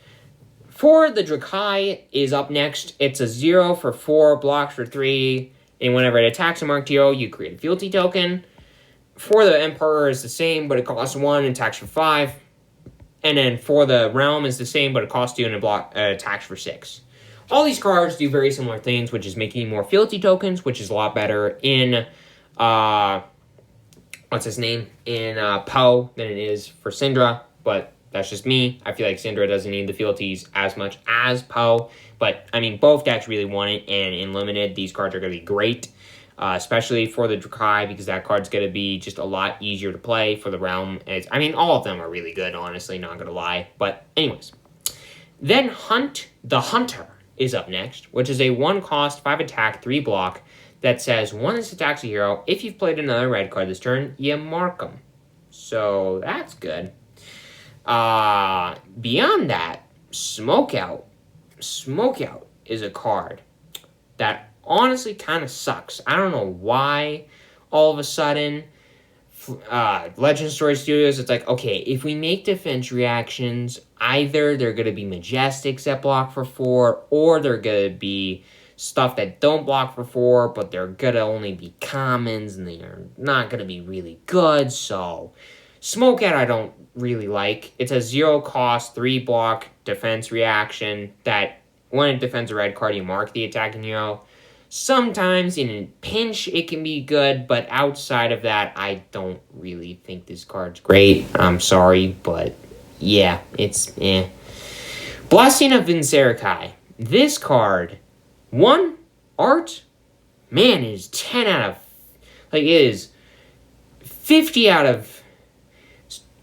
For the Drakai is up next. It's a 0 for 4, blocks for 3, and whenever it attacks a marked hero, you create a fealty token. For the Emperor is the same, but it costs 1 and attacks for 5. And then for the Realm is the same, but it costs 2 and attacks for 6. All these cards do very similar things, which is making more fealty tokens, which is a lot better in, what's his name? In Poe than it is for Cindra, but that's just me. I feel like Cindra doesn't need the fealties as much as Poe, but, I mean, both decks really want it, and in Limited, these cards are going to be great, especially for the Drakai, because that card's going to be just a lot easier to play. For the Realm, I mean, all of them are really good, honestly, not going to lie, but anyways. Then Hunt the Hunter is up next, which is a 1-cost, 5-attack, 3-block that says, when this attacks a hero, if you've played another red card this turn, you mark them. So, that's good. Beyond that, Smokeout. Smokeout is a card that honestly kind of sucks. I don't know why all of a sudden Legend Story Studios, it's like, okay, if we make defense reactions, either they're going to be Majestics that block for 4, or they're going to be stuff that don't block for 4, but they're going to only be commons, and they are not going to be really good. So Smokeout I don't really like. It's a 0-cost, 3-block defense reaction that when it defends a red card, you mark the attacking hero. Sometimes in a pinch it can be good, but outside of that, I don't really think this card's great. I'm sorry, but yeah, it's eh. Blessing of Vinserikai. This card, art, man, it is 10 out of, like, it is 50 out of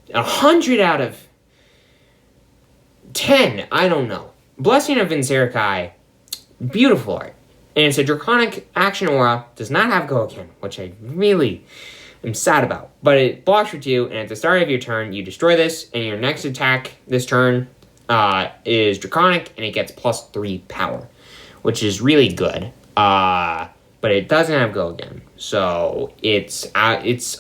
100 out of 10. I don't know. Blessing of Vinserikai, beautiful art. And it's a Draconic action aura, does not have go again, which I really am sad about. But it blocks for 2, and at the start of your turn, you destroy this, and your next attack this turn is Draconic, and it gets +3 power, which is really good. But it doesn't have go again. So it's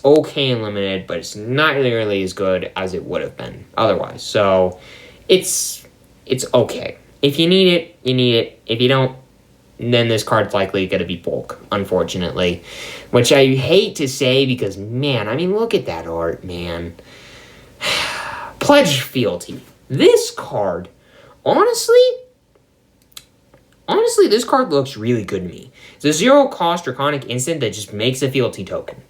okay in Limited, but it's not nearly as good as it would have been otherwise. So it's okay. If you need it, you need it. If you don't, then this card's likely going to be bulk, unfortunately. Which I hate to say because, man, I mean, look at that art, man. Pledge Fealty. This card, honestly, this card looks really good to me. It's a 0-cost Draconic instant that just makes a fealty token.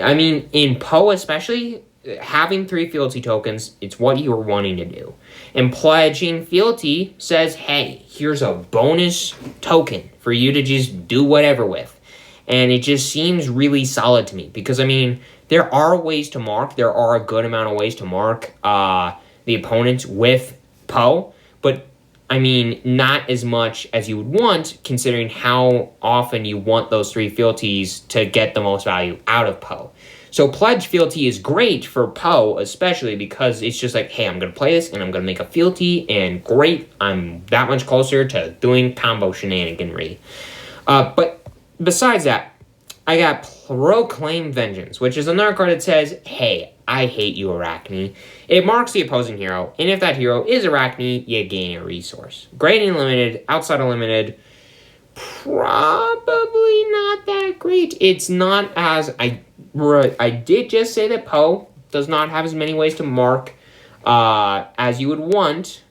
I mean, in Poe especially, having 3 fealty tokens, it's what you were wanting to do. And pledging fealty says, hey, here's a bonus token for you to just do whatever with. And it just seems really solid to me. Because, I mean, there are ways to mark. There are a good amount of ways to mark the opponents with Poe. But, I mean, not as much as you would want, considering how often you want those 3 fealties to get the most value out of Poe. So Pledge Fealty is great for Poe, especially because it's just like, hey, I'm going to play this, and I'm going to make a fealty, and great, I'm that much closer to doing combo shenaniganry. But besides that, I got Proclaim Vengeance, which is another card that says, hey, I hate you, Arakni. It marks the opposing hero, and if that hero is Arakni, you gain a resource. Great in Limited, outside of Limited, probably not that great. It's not as... I did just say that Poe does not have as many ways to mark as you would want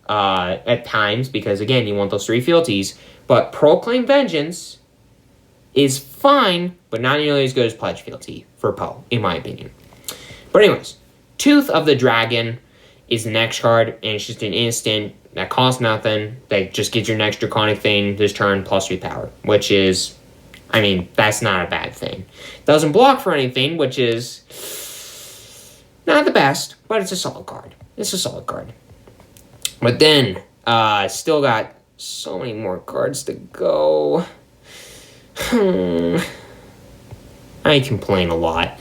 at times, because, again, you want those 3 fealties. But Proclaim Vengeance is fine, but not nearly as good as Pledge Fealty for Poe, in my opinion. But anyways, Tooth of the Dragon is the next card, and it's just an instant that costs nothing, that just gets your next Draconic thing this turn, +3 power, which is, I mean, that's not a bad thing. Doesn't block for anything, which is not the best, but it's a solid card. It's a solid card. But then, still got so many more cards to go. I complain a lot.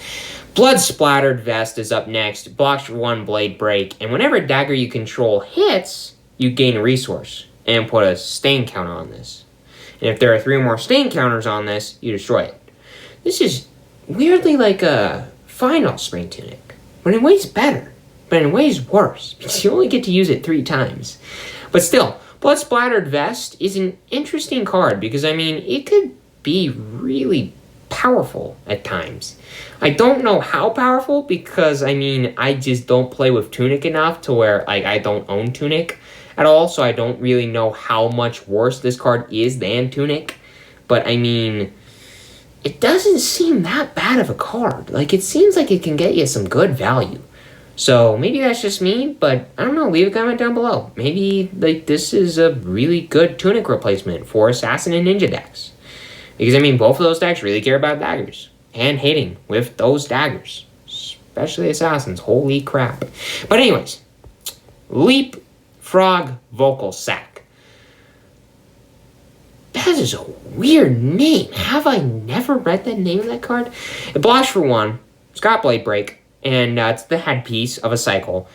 Blood Splattered Vest is up next. Blocks for 1 Blade Break. And whenever a dagger you control hits, you gain a resource. And put a stain counter on this. And if there are 3 or more stain counters on this, you destroy it. This is weirdly like a Final Spring Tunic. But in ways better. But in ways worse. Because you only get to use it 3 times. But still, Blood Splattered Vest is an interesting card. Because, I mean, it could be really powerful at times. I don't know how powerful because, I mean, I just don't play with Tunic enough to where, like, I don't own Tunic at all, so I don't really know how much worse this card is than Tunic. But, I mean, it doesn't seem that bad of a card. Like, it seems like it can get you some good value. So, maybe that's just me, but I don't know, leave a comment down below. Maybe, like, this is a really good Tunic replacement for Assassin and Ninja decks. Because, I mean, both of those decks really care about daggers. And hitting with those daggers. Especially Assassins. Holy crap. But anyways. Leapfrog Vocal Sack. That is a weird name. Have I never read the name of that card? It blocks for 1. It's got Blade Break. And it's the headpiece of a cycle.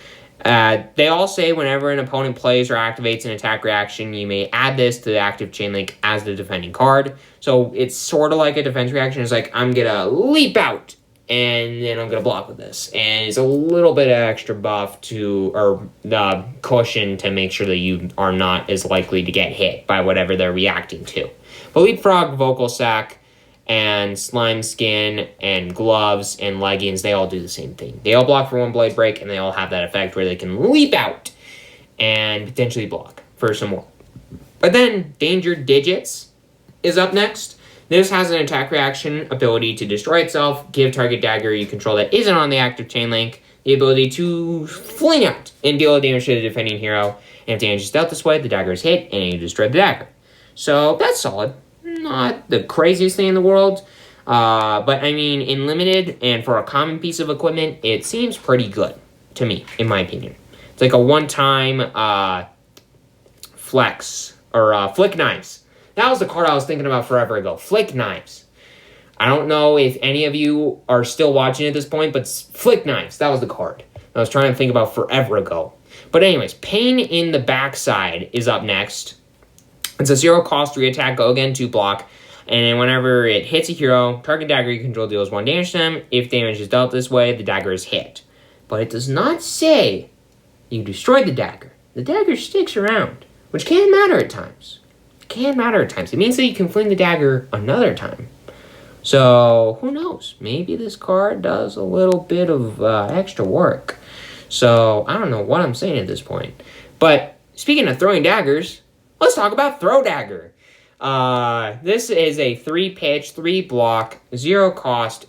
They all say whenever an opponent plays or activates an attack reaction, you may add this to the active chain link as the defending card. So it's sort of like a defense reaction. It's like, I'm going to leap out, and then I'm going to block with this. And it's a little bit of extra buff or the cushion to make sure that you are not as likely to get hit by whatever they're reacting to. But Leapfrog, Vocal Sack, and Slime Skin, and Gloves, and Leggings, they all do the same thing. They all block for 1 Blade Break, and they all have that effect where they can leap out and potentially block for some more. But then, Danger Digits is up next. This has an attack reaction ability to destroy itself, give target dagger you control that isn't on the active chain link the ability to fling out and deal damage to the defending hero. And if damage is dealt this way, the dagger is hit, and you destroy the dagger. So, that's solid. Not the craziest thing in the world, but I mean, in limited and for a common piece of equipment, it seems pretty good to me, in my opinion. It's like a one-time flex, or Flick Knives. That was the card I was thinking about forever ago, Flick Knives. I don't know if any of you are still watching at this point, but Flick Knives, that was the card I was trying to think about forever ago. But anyways, Pain in the Backside is up next. It's a 0-cost 3-attack, go again, 2 block, and then whenever it hits a hero, target dagger you control deals 1 damage to them. If damage is dealt this way, the dagger is hit. But it does not say you destroy the dagger. The dagger sticks around, which can matter at times. It can matter at times. It means that you can fling the dagger another time. So, who knows? Maybe this card does a little bit of extra work. So, I don't know what I'm saying at this point. But, speaking of throwing daggers, let's talk about Throw Dagger. This is a 3-pitch, 3-block, 0-cost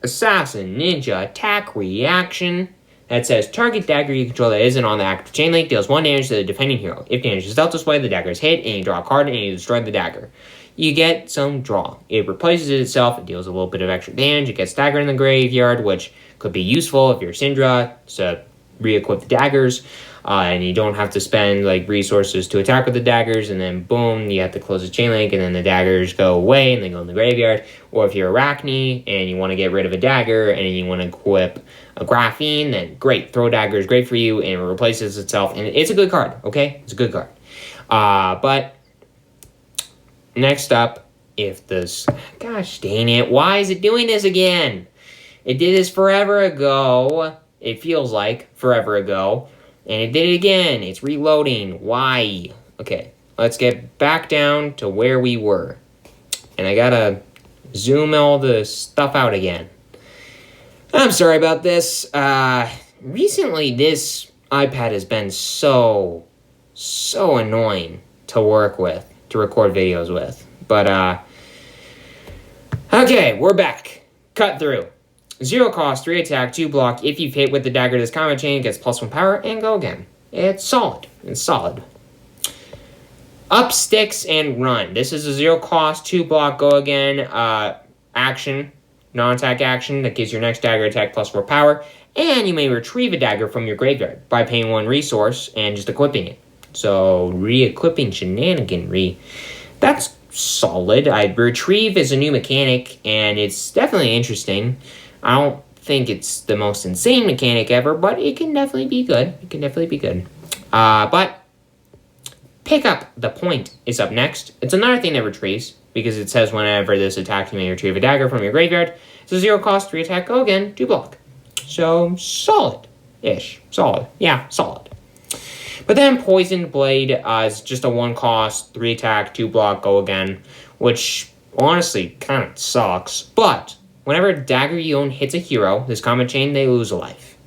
Assassin Ninja attack reaction that says target dagger you control that isn't on the active chain link deals 1 damage to the defending hero. If damage is dealt this way, the dagger is hit, and you draw a card and you destroy the dagger. You get some draw. It replaces itself, it deals a little bit of extra damage, it gets dagger in the graveyard, which could be useful if you're Cindra to re-equip the daggers. And you don't have to spend like resources to attack with the daggers, and then boom, you have to close the chain link, and then the daggers go away and they go in the graveyard. Or if you're Arakni and you want to get rid of a dagger and you want to equip a graphene, then great, Throw Dagger is great for you, and it replaces itself, and it's a good card, okay? It's a good card. But next up, if this, gosh dang it, why is it doing this again? It did this forever ago. It feels like forever ago. And it did it again. It's reloading. Why? Okay, let's get back down to where we were. And I gotta zoom all the stuff out again. I'm sorry about this. Recently, this iPad has been so annoying to work with, to record videos with. But, Okay, we're back. Cut through. 0 cost, 3 attack, 2 block. If you've hit with the dagger this combat chain, it gets +1 power, and go again. It's solid. It's solid. Up sticks and run. This is a 0 cost, 2 block, go again action, non-attack action that gives your next dagger attack +4 power, and you may retrieve a dagger from your graveyard by paying 1 resource and just equipping it. So, re-equipping shenaniganry. That's solid. Retrieve is a new mechanic, and it's definitely interesting. I don't think it's the most insane mechanic ever, but it can definitely be good. It can definitely be good. But Pick Up the Point is up next. It's another thing that retrieves, because it says whenever this attacks, you may retrieve a dagger from your graveyard. It's a 0 cost, 3 attack, go again, 2 block. So, solid-ish. Solid. Yeah, solid. But then Poisoned Blade is just a 1 cost, 3 attack, 2 block, go again, which honestly kind of sucks. But whenever a dagger you own hits a hero, this combat chain, they lose a life.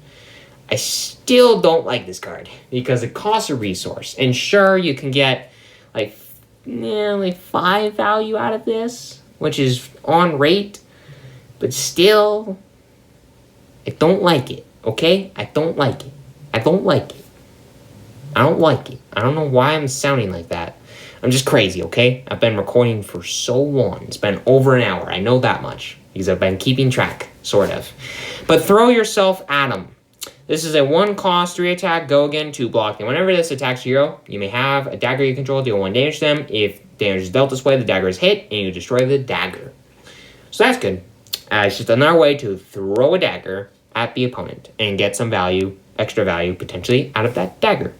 I still don't like this card because it costs a resource. And sure, you can get like 5 value out of this, which is on rate, but still, I don't like it, okay? I don't like it. I don't like it. I don't like it. I don't know why I'm sounding like that. I'm just crazy, okay? I've been recording for so long. It's been over an hour. I know that much because I've been keeping track, sort of. But Throw Yourself at 'em. This is a 1 cost, 3 attack, go again, 2 block. And whenever this attacks a hero, you may have a dagger you control deal 1 damage to them. If damage is dealt this way, the dagger is hit, and you destroy the dagger. So that's good. It's just another way to throw a dagger at the opponent and get some value, extra value, potentially, out of that dagger.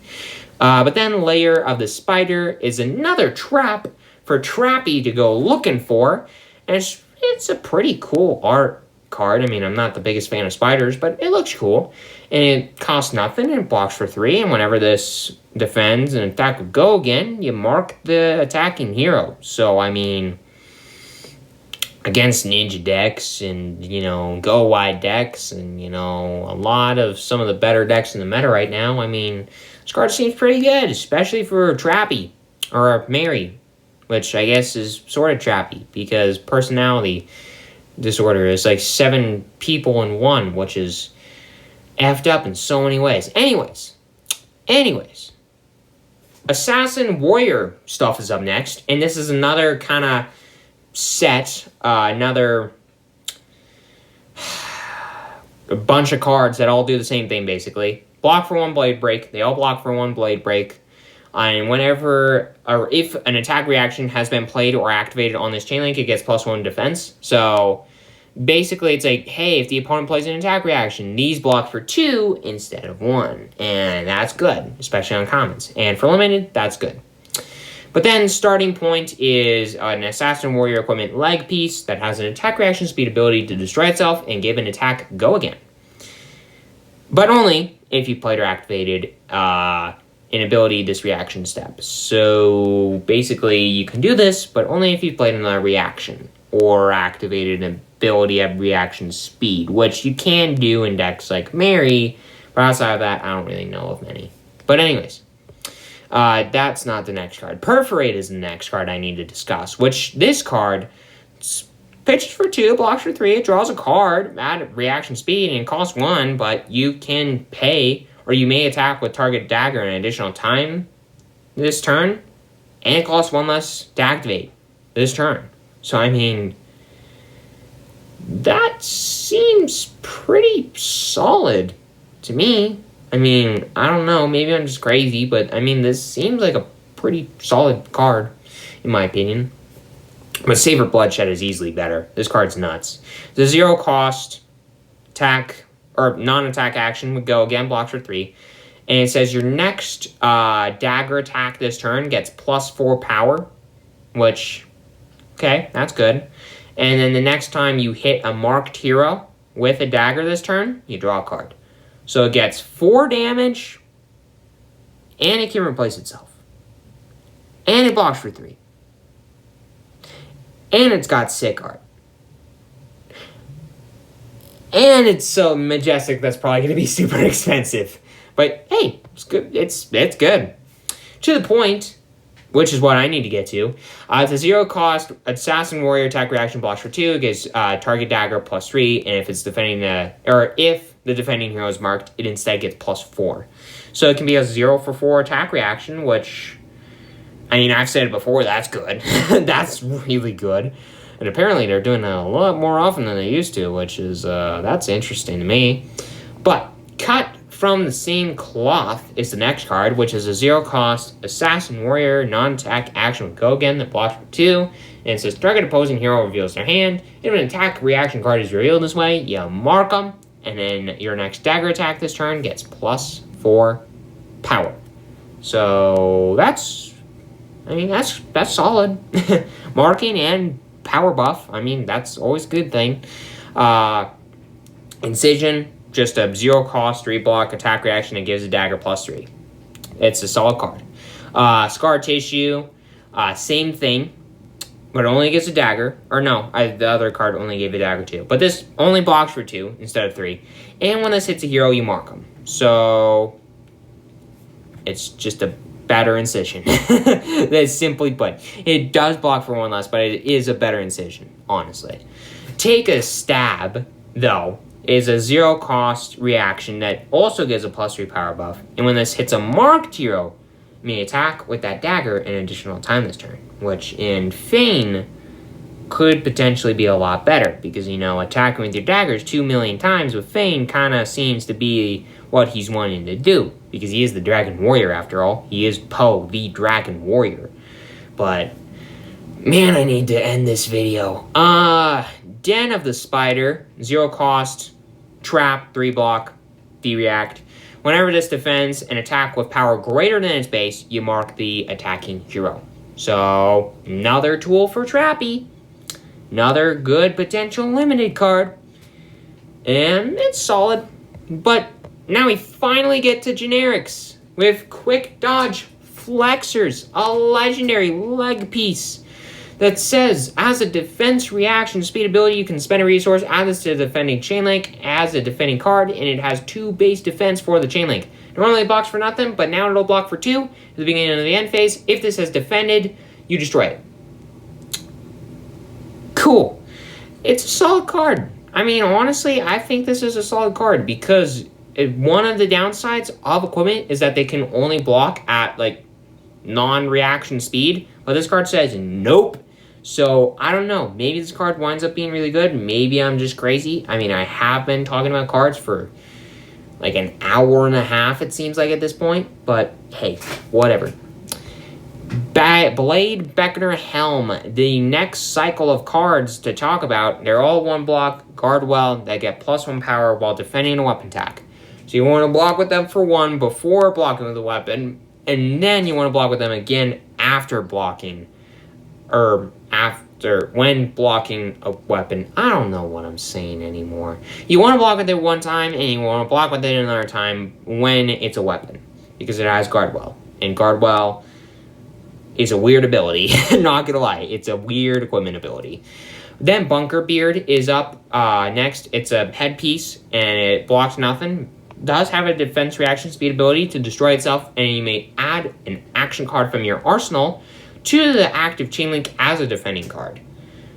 But then Layer of the Spider is another trap for Trappy to go looking for. And it's a pretty cool art card. I mean, I'm not the biggest fan of spiders, but it looks cool. And it costs nothing, and it blocks for 3. And whenever this defends and attack would go again, you mark the attacking hero. So, I mean, against ninja decks and, go wide decks and, a lot of some of the better decks in the meta right now, I mean, this card seems pretty good, especially for Trappy, or Mary, which I guess is sort of Trappy, because personality disorder is like 7 people in 1, which is effed up in so many ways. Anyways, Assassin Warrior stuff is up next, and this is another kind of set, another a bunch of cards that all do the same thing, basically. Block for 1 blade break. They all block for 1 blade break. And whenever, or if an attack reaction has been played or activated on this chain link, it gets +1 defense. So basically, it's like, hey, if the opponent plays an attack reaction, these block for 2 instead of 1. And that's good, especially on commons. And for limited, that's good. But then starting point is an Assassin Warrior Equipment leg piece that has an attack reaction speed ability to destroy itself and give an attack go again. But only if you played or activated an ability this reaction step. So basically you can do this, but only if you've played another reaction or activated an ability at reaction speed, which you can do in decks like Mary, but outside of that, I don't really know of many. But anyways, that's not the next card. Perforate is the next card I need to discuss, which this card pitches for 2, blocks for 3, it draws a card at reaction speed, and it costs 1, but you can pay, or you may attack with target dagger an additional time this turn, and it costs 1 less to activate this turn. So, I mean, that seems pretty solid to me. I mean, I don't know, maybe I'm just crazy, but I mean, this seems like a pretty solid card, in my opinion. But Savor Bloodshed is easily better. This card's nuts. The 0 cost attack, or non-attack action would go again, blocks for 3. And it says your next dagger attack this turn gets +4 power, which, okay, that's good. And then the next time you hit a marked hero with a dagger this turn, you draw a card. So it gets 4 damage, and it can replace itself. And it blocks for 3. And it's got sick art. And it's so majestic that's probably going to be super expensive. But hey, it's good. It's good. To the point, which is what I need to get to. It's a 0 cost Assassin Warrior attack reaction blocks for 2. It gives target dagger +3, and if it's defending if the defending hero is marked, it instead gets +4. So it can be a 0 for 4 attack reaction, which, I mean, I've said it before, that's good. That's really good. And apparently they're doing that a lot more often than they used to, which is, that's interesting to me. But cut from the same cloth is the next card, which is a 0 cost Assassin Warrior non-attack action with Go Again that blocks for 2. And it says target opposing hero reveals their hand. If an attack reaction card is revealed this way, you mark them. And then your next dagger attack this turn gets +4 power. So that's, I mean, that's solid. Marking and power buff. I mean, that's always a good thing. Incision. Just a 0 cost 3 block attack reaction that gives a dagger +3. It's a solid card. Scar Tissue, same thing, but it only gives a dagger. Or no, the other card only gave a dagger too. But this only blocks for 2 instead of 3. And when this hits a hero, you mark them. So it's just a better incision. That's simply put. It does block for 1 less, but it is a better incision, honestly. Take a Stab, though, is a 0 cost reaction that also gives a +3 power buff. And when this hits a marked hero, you may attack with that dagger an additional time this turn, which in Fang could potentially be a lot better because, you know, attacking with your daggers 2 million times with Fang kind of seems to be what he's wanting to do because he is the Dragon Warrior after all. He is Poe, the Dragon Warrior. But, man, I need to end this video. Den of the Spider, 0 cost, trap, 3 block, D-react. Whenever this defends an attack with power greater than its base, you mark the attacking hero. So, another tool for Trappy. Another good potential limited card. And it's solid. But now we finally get to generics with Quick Dodge Flexors, a legendary leg piece that says, as a defense reaction speed ability, you can spend a resource, add this to the defending chain link as a defending card, and it has 2 base defense for the chain link. Normally it blocks for nothing, but now it'll block for 2 at the beginning of the end phase. If this has defended, you destroy it. Cool. It's a solid card. I mean, honestly, I think this is a solid card because one of the downsides of equipment is that they can only block at, like, non-reaction speed, but this card says nope. So, I don't know. Maybe this card winds up being really good. Maybe I'm just crazy. I mean, I have been talking about cards for like an hour and a half, it seems like, at this point. But, hey, whatever. Blade Beckoner Helm. The next cycle of cards to talk about, they're all 1 block, guard well, that get +1 power while defending a weapon attack. So you want to block with them for 1 before blocking with the weapon, and then you want to block with them again after blocking, or when blocking a weapon. I don't know what I'm saying anymore. You want to block with it 1 time, and you want to block with it another time when it's a weapon, because it has Guardwell. And Guardwell is a weird ability, not gonna lie. It's a weird equipment ability. Then Bunker Beard is up next. It's a headpiece, and it blocks nothing. Does have a defense reaction speed ability to destroy itself, and you may add an action card from your arsenal to the active chain link as a defending card,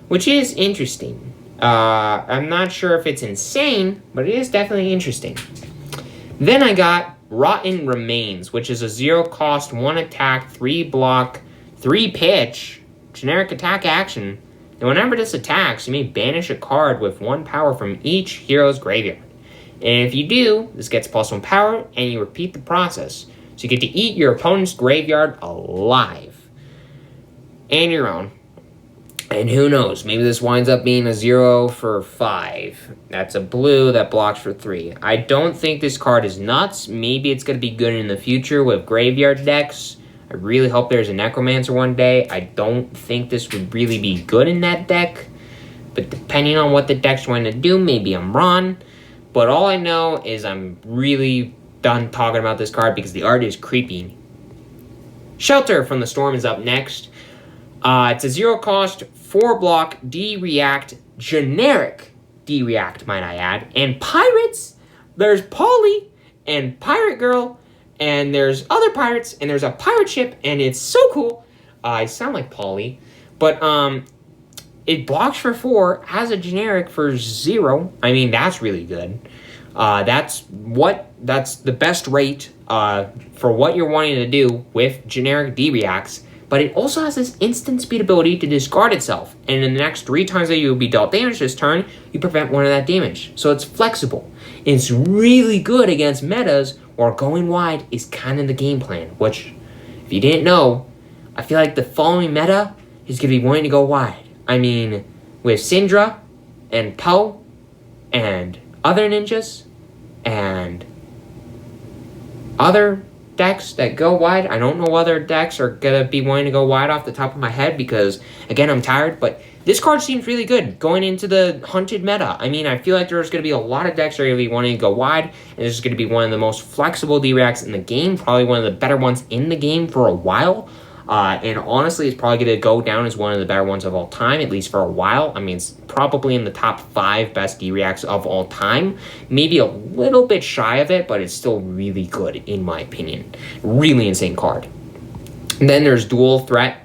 which is interesting. I'm not sure if it's insane, but it is definitely interesting. Then I got Rotten Remains, which is a 0 cost, 1 attack, 3 block, 3 pitch, generic attack action. And whenever this attacks, you may banish a card with 1 power from each hero's graveyard. And if you do, this gets +1 power, and you repeat the process. So you get to eat your opponent's graveyard alive. And your own. And who knows, maybe this winds up being a 0 for 5. That's a blue that blocks for 3. I don't think this card is nuts. Maybe it's going to be good in the future with graveyard decks. I really hope there's a Necromancer one day. I don't think this would really be good in that deck. But depending on what the deck's going to do, maybe I'm wrong. But all I know is I'm really done talking about this card because the art is creepy. Shelter from the Storm is up next. It's a 0 cost, 4 block, D-react, generic D-react, might I add. And pirates, there's Polly and Pirate Girl, and there's other pirates, and there's a pirate ship, and it's so cool. I sound like Polly. But, it blocks for 4, has a generic for 0. I mean, that's really good. That's the best rate for what you're wanting to do with generic D-Reacts. But it also has this instant speed ability to discard itself. And in the next 3 times that you will be dealt damage this turn, you prevent 1 of that damage. So it's flexible. It's really good against metas where going wide is kind of the game plan. Which, if you didn't know, I feel like the following meta is going to be wanting to go wide. I mean, with Cindra and Poe and other ninjas and other decks that go wide. I don't know other decks are going to be wanting to go wide off the top of my head because, again, I'm tired. But this card seems really good going into the Hunted meta. I mean, I feel like there's going to be a lot of decks that are going to be wanting to go wide. And this is going to be one of the most flexible D-Reacts in the game. Probably one of the better ones in the game for a while. And honestly, it's probably going to go down as one of the better ones of all time, at least for a while. I mean, it's probably in the top 5 best D-Reacts of all time. Maybe a little bit shy of it, but it's still really good, in my opinion. Really insane card. And then there's Dual Threat.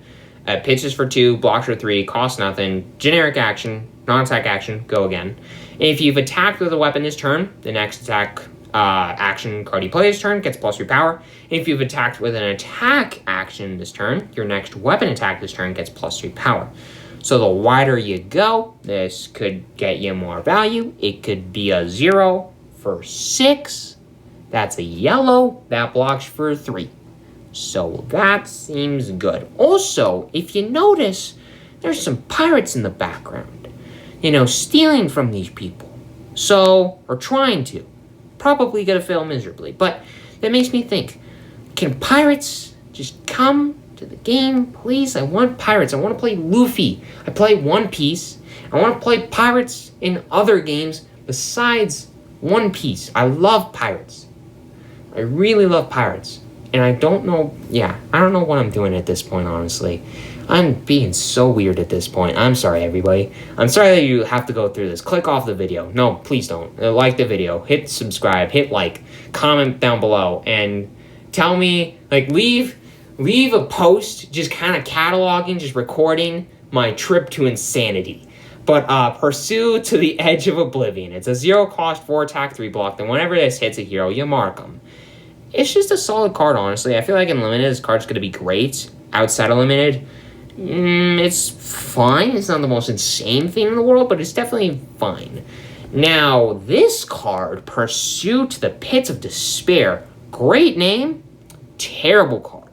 Pitches for 2, blocks for 3, costs nothing. Generic action, non-attack action, go again. And if you've attacked with a weapon this turn, the next attack action card you play this turn gets +3 power. And if you've attacked with an attack action this turn, your next weapon attack this turn gets +3 power. So the wider you go, this could get you more value. It could be a 0 for 6. That's a yellow. That blocks for 3. So that seems good. Also, if you notice, there's some pirates in the background. You know, stealing from these people. So, or trying to. Probably gonna fail miserably. But that makes me think, can pirates just come to the game, please? I want pirates. I want to play Luffy. I play One Piece. I want to play pirates in other games besides One Piece. I love pirates. I really love pirates. And I don't know, I don't know what I'm doing at this point, honestly. I'm being so weird at this point. I'm sorry, everybody. I'm sorry that you have to go through this. Click off the video. No, please don't. Like the video. Hit subscribe. Hit like. Comment down below. And tell me, like, leave a post just kind of cataloging, just recording my trip to insanity. But Pursue to the Edge of Oblivion. It's a 0 cost, 4 attack, 3 block. Then whenever this hits a hero, you mark them. It's just a solid card, honestly. I feel like in Limited, this card's going to be great. Outside of Limited, it's fine. It's not the most insane thing in the world, but it's definitely fine. Now, this card, Pursue to the Pits of Despair. Great name, terrible card.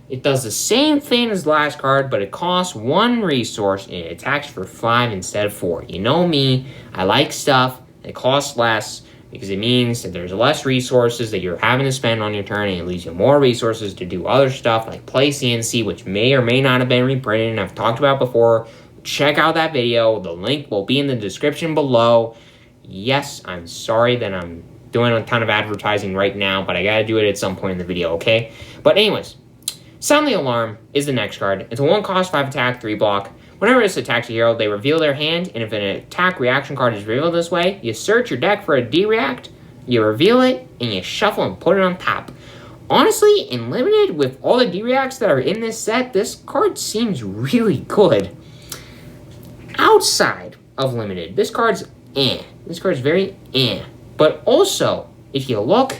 It does the same thing as the last card, but it costs 1 resource and it attacks for 5 instead of 4. You know me, I like stuff that costs less because it means that there's less resources that you're having to spend on your turn and it leaves you more resources to do other stuff like play CNC, which may or may not have been reprinted and I've talked about before. Check out that video. The link will be in the description below. Yes, I'm sorry that I'm doing a ton of advertising right now, but I gotta do it at some point in the video, okay? But anyways, Sound the Alarm is the next card. It's a 1 cost, 5 attack, 3 block. Whenever this attacks a hero, they reveal their hand, and if an attack reaction card is revealed this way, you search your deck for a D-React, you reveal it, and you shuffle and put it on top. Honestly, in Limited, with all the D-Reacts that are in this set, this card seems really good. Outside of Limited, this card's eh. This card's very eh. But also, if you look,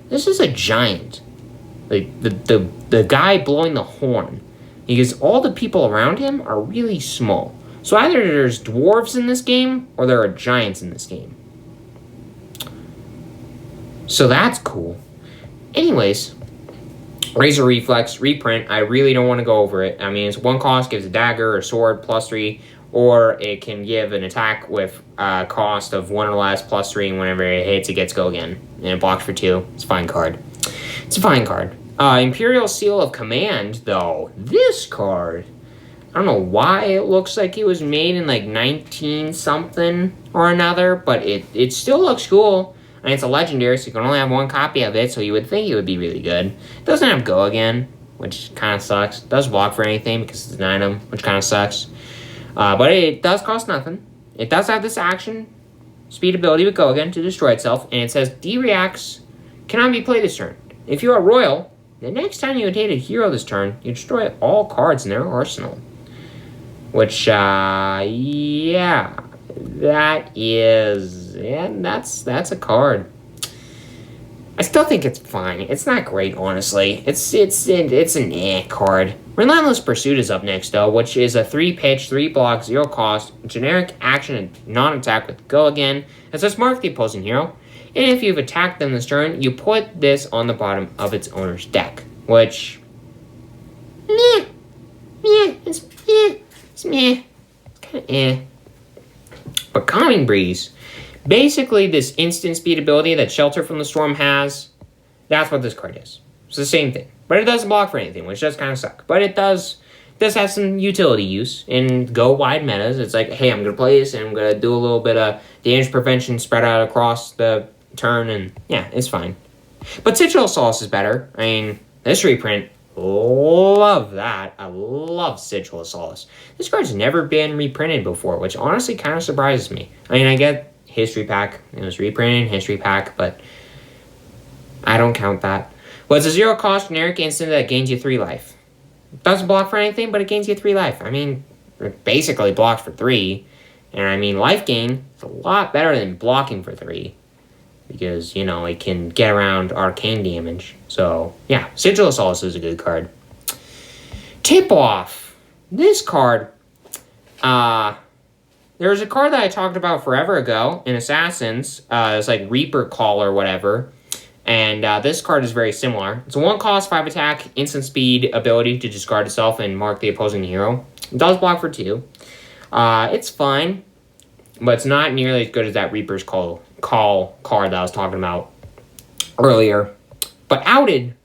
this is a giant. Like, the guy blowing the horn. Because all the people around him are really small. So either there's dwarves in this game, or there are giants in this game. So that's cool. Anyways, Razor Reflex, reprint. I really don't want to go over it. I mean, it's 1 cost, gives a dagger or sword, +3. Or it can give an attack with a cost of 1 or less, +3. And whenever it hits, it gets go again. And it blocks for 2. It's a fine card. It's a fine card. Imperial Seal of Command, though. This card, I don't know why it looks like it was made in like 19-something or another, but it still looks cool. And it's a legendary, so you can only have 1 copy of it, so you would think it would be really good. It doesn't have go again, which kind of sucks. It does block for anything because it's an item, which kind of sucks. But it does cost nothing. It does have this action, speed ability with go again to destroy itself, and it says D-Reacts cannot be played this turn. If you are royal, the next time you rotate a hero this turn, you destroy all cards in their arsenal. Which, yeah, that's a card. I still think it's fine. It's not great, honestly. It's an card. Relentless Pursuit is up next, though, which is a 3-pitch, 3-block, 0 cost, generic action and non-attack with Go Again. It says mark the opposing hero. And if you've attacked them this turn, you put this on the bottom of its owner's deck. Which, it's kind of But Calming Breeze, basically this instant speed ability that Shelter from the Storm has, that's what this card is. It's the same thing. But it doesn't block for anything, which does kind of suck. But it does have some utility use in Go wide metas. It's like, hey, I'm going to play this, and I'm going to do a little bit of damage prevention spread out across the turn, and yeah, it's fine. But Sigil of Solace is better. I mean, this reprint, love that. I love Sigil of Solace. This card's never been reprinted before, which honestly kind of surprises me. I mean, I get History Pack. It was reprinted in History Pack, but I don't count that. Well, it's a 0 cost generic instant that gains you 3 life. It doesn't block for anything, but it gains you 3 life. I mean, it basically blocks for 3. And I mean, life gain is a lot better than blocking for 3. Because, you know, it can get around arcane damage. So, yeah, Sigil of Solace is a good card. Tip Off. This card, there's a card that I talked about forever ago in Assassins. It's like Reaper Call or whatever. And this card is very similar. It's a 1 cost, 5 attack, instant speed, ability to discard itself and mark the opposing hero. It does block for 2. It's fine, but it's not nearly as good as that Reaper's Call card that I was talking about earlier. But outed,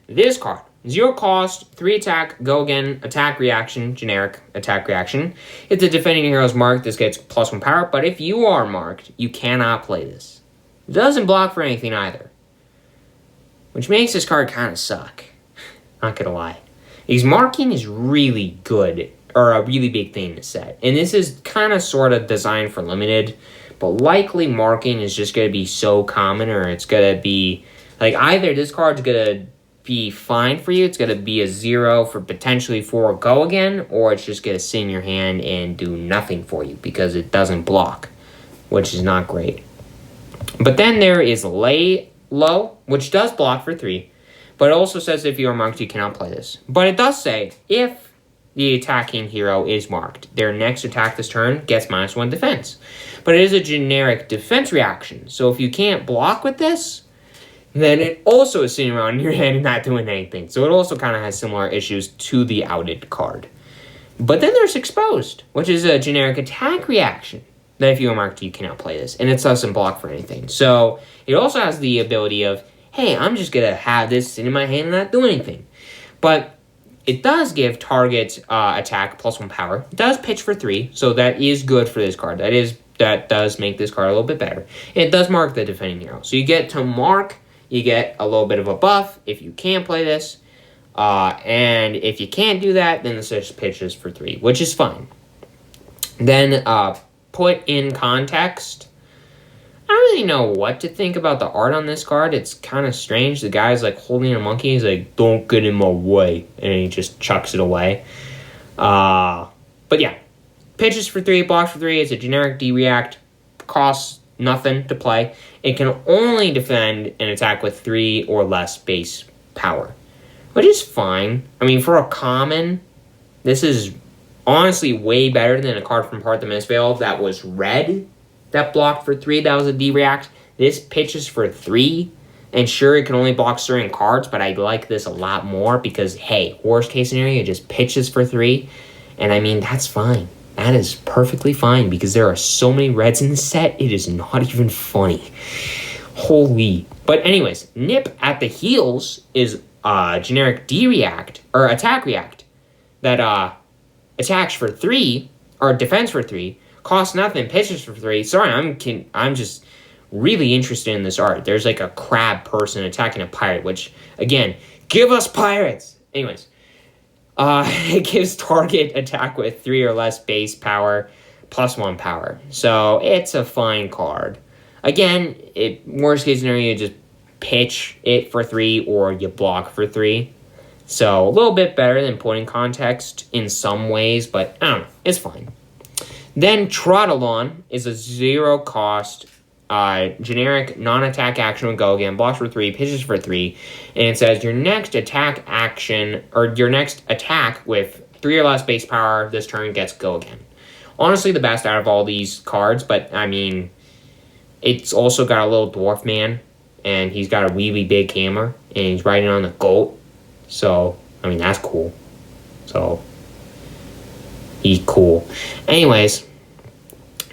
this card. 0 cost, 3 attack, go again, attack reaction, generic attack reaction. If the defending hero is marked, this gets +1 power, but if you are marked, you cannot play this. It doesn't block for anything either. Which makes this card kind of suck. Not gonna lie. Because marking is really good, or a really big thing in the set. And this is kind of sort of designed for limited, but likely marking is just gonna be so common, or it's gonna be, like, either this card's gonna be fine for you, it's gonna be a 0 for potentially 4 go again, or it's just gonna sit in your hand and do nothing for you because it doesn't block, which is not great. But then there is Lay Low, which does block for 3, but it also says if you are marked, you cannot play this. But it does say if the attacking hero is marked, their next attack this turn gets -1 defense. But it is a generic defense reaction, so if you can't block with this, then it also is sitting around in your hand and not doing anything. So it also kind of has similar issues to the outed card. But then there's Exposed, which is a generic attack reaction. That if you are marked, you cannot play this. And it doesn't block for anything. So it also has the ability of, hey, I'm just going to have this sit in my hand and not do anything. But it does give target attack +1 power. It does pitch for 3, so that is good for this card. That does make this card a little bit better. It does mark the defending hero. So you get to mark, you get a little bit of a buff if you can't play this. And if you can't do that, then this just pitches for 3, which is fine. Then, put in context, I don't really know what to think about the art on this card. It's kind of strange. The guy's like holding a monkey. He's like, don't get in my way. And he just chucks it away. But yeah, pitches for 3, blocks for 3. It's a generic D-React. Costs nothing to play. It can only defend and attack with 3 or less base power, which is fine. I mean, for a common, this is honestly way better than a card from Part the Mistveil that was red, that blocked for 3, that was a D-React. This pitches for 3, and sure, it can only block certain cards, but I like this a lot more because, hey, worst case scenario, it just pitches for 3, and I mean, that's fine. That is perfectly fine because there are so many reds in the set, it is not even funny. Holy. But anyways, Nip at the Heels is a generic D-React, or attack react, that, attacks for 3, or defense for 3, costs nothing, pitches for 3. Sorry, I'm just really interested in this art. There's like a crab person attacking a pirate, which, again, give us pirates! Anyways, it gives target attack with 3 or less base power, +1 power. So, it's a fine card. Again, worst case scenario, you just pitch it for 3 or you block for 3. So a little bit better than Point in Context in some ways, but I don't know. It's fine. Then Trotalon is a 0 cost generic non-attack action would go again, blocks for 3, pitches for 3, and it says your next attack action, or your next attack with 3 or less base power this turn gets go again. Honestly, the best out of all these cards, but I mean, it's also got a little dwarf man, and he's got a really big hammer, and he's riding on the goat, so, I mean, that's cool. So, he's cool. Anyways,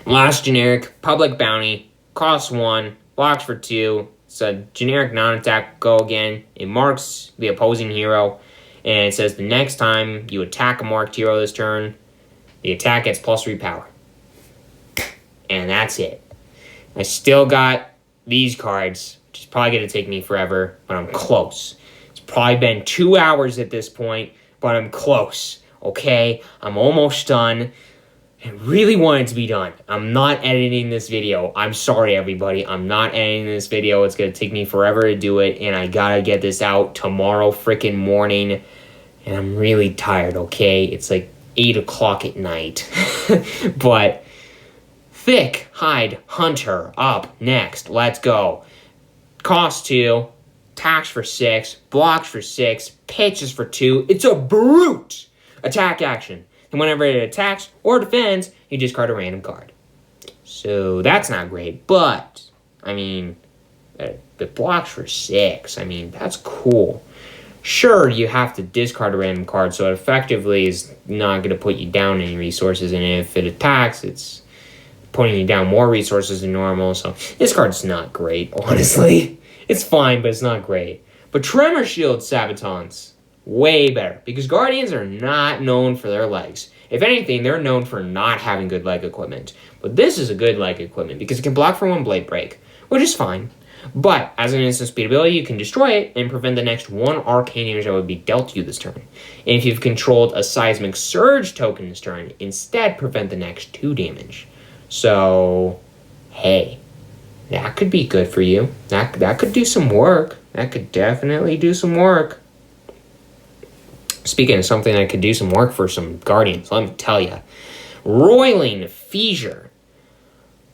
last generic, Public Bounty. Costs 1, blocks for 2. It's a generic non-attack go again. It marks the opposing hero. And it says the next time you attack a marked hero this turn, the attack gets +3 power. And that's it. I still got these cards, which is probably going to take me forever, but I'm close. It's probably been 2 hours at this point, but I'm close. Okay? I'm almost done. I really want it to be done. I'm not editing this video. I'm sorry, everybody. I'm not editing this video. It's going to take me forever to do it, and I got to get this out tomorrow freaking morning, and I'm really tired, okay? It's like 8 o'clock at night. But Thick Hide Hunter up next. Let's go. Cost 2, attacks for 6, blocks for 6, pitches for 2. It's a brute attack action. And whenever it attacks or defends, you discard a random card. So that's not great, but, I mean, it blocks for 6. I mean, that's cool. Sure, you have to discard a random card, so it effectively is not going to put you down any resources, and if it attacks, it's putting you down more resources than normal, so this card's not great, honestly. It's fine, but it's not great. But Tremor Shield Sabatons. Way better, because Guardians are not known for their legs. If anything, they're known for not having good leg equipment. But this is a good leg equipment, because it can block for 1 Blade Break, which is fine. But, as an instant speed ability, you can destroy it and prevent the next 1 arcane damage that would be dealt to you this turn. And if you've controlled a Seismic Surge token this turn, instead prevent the next 2 damage. So, hey, that could be good for you. That could do some work. That could definitely do some work. Speaking of something that could do some work for some Guardians, let me tell you. Roiling Fissure.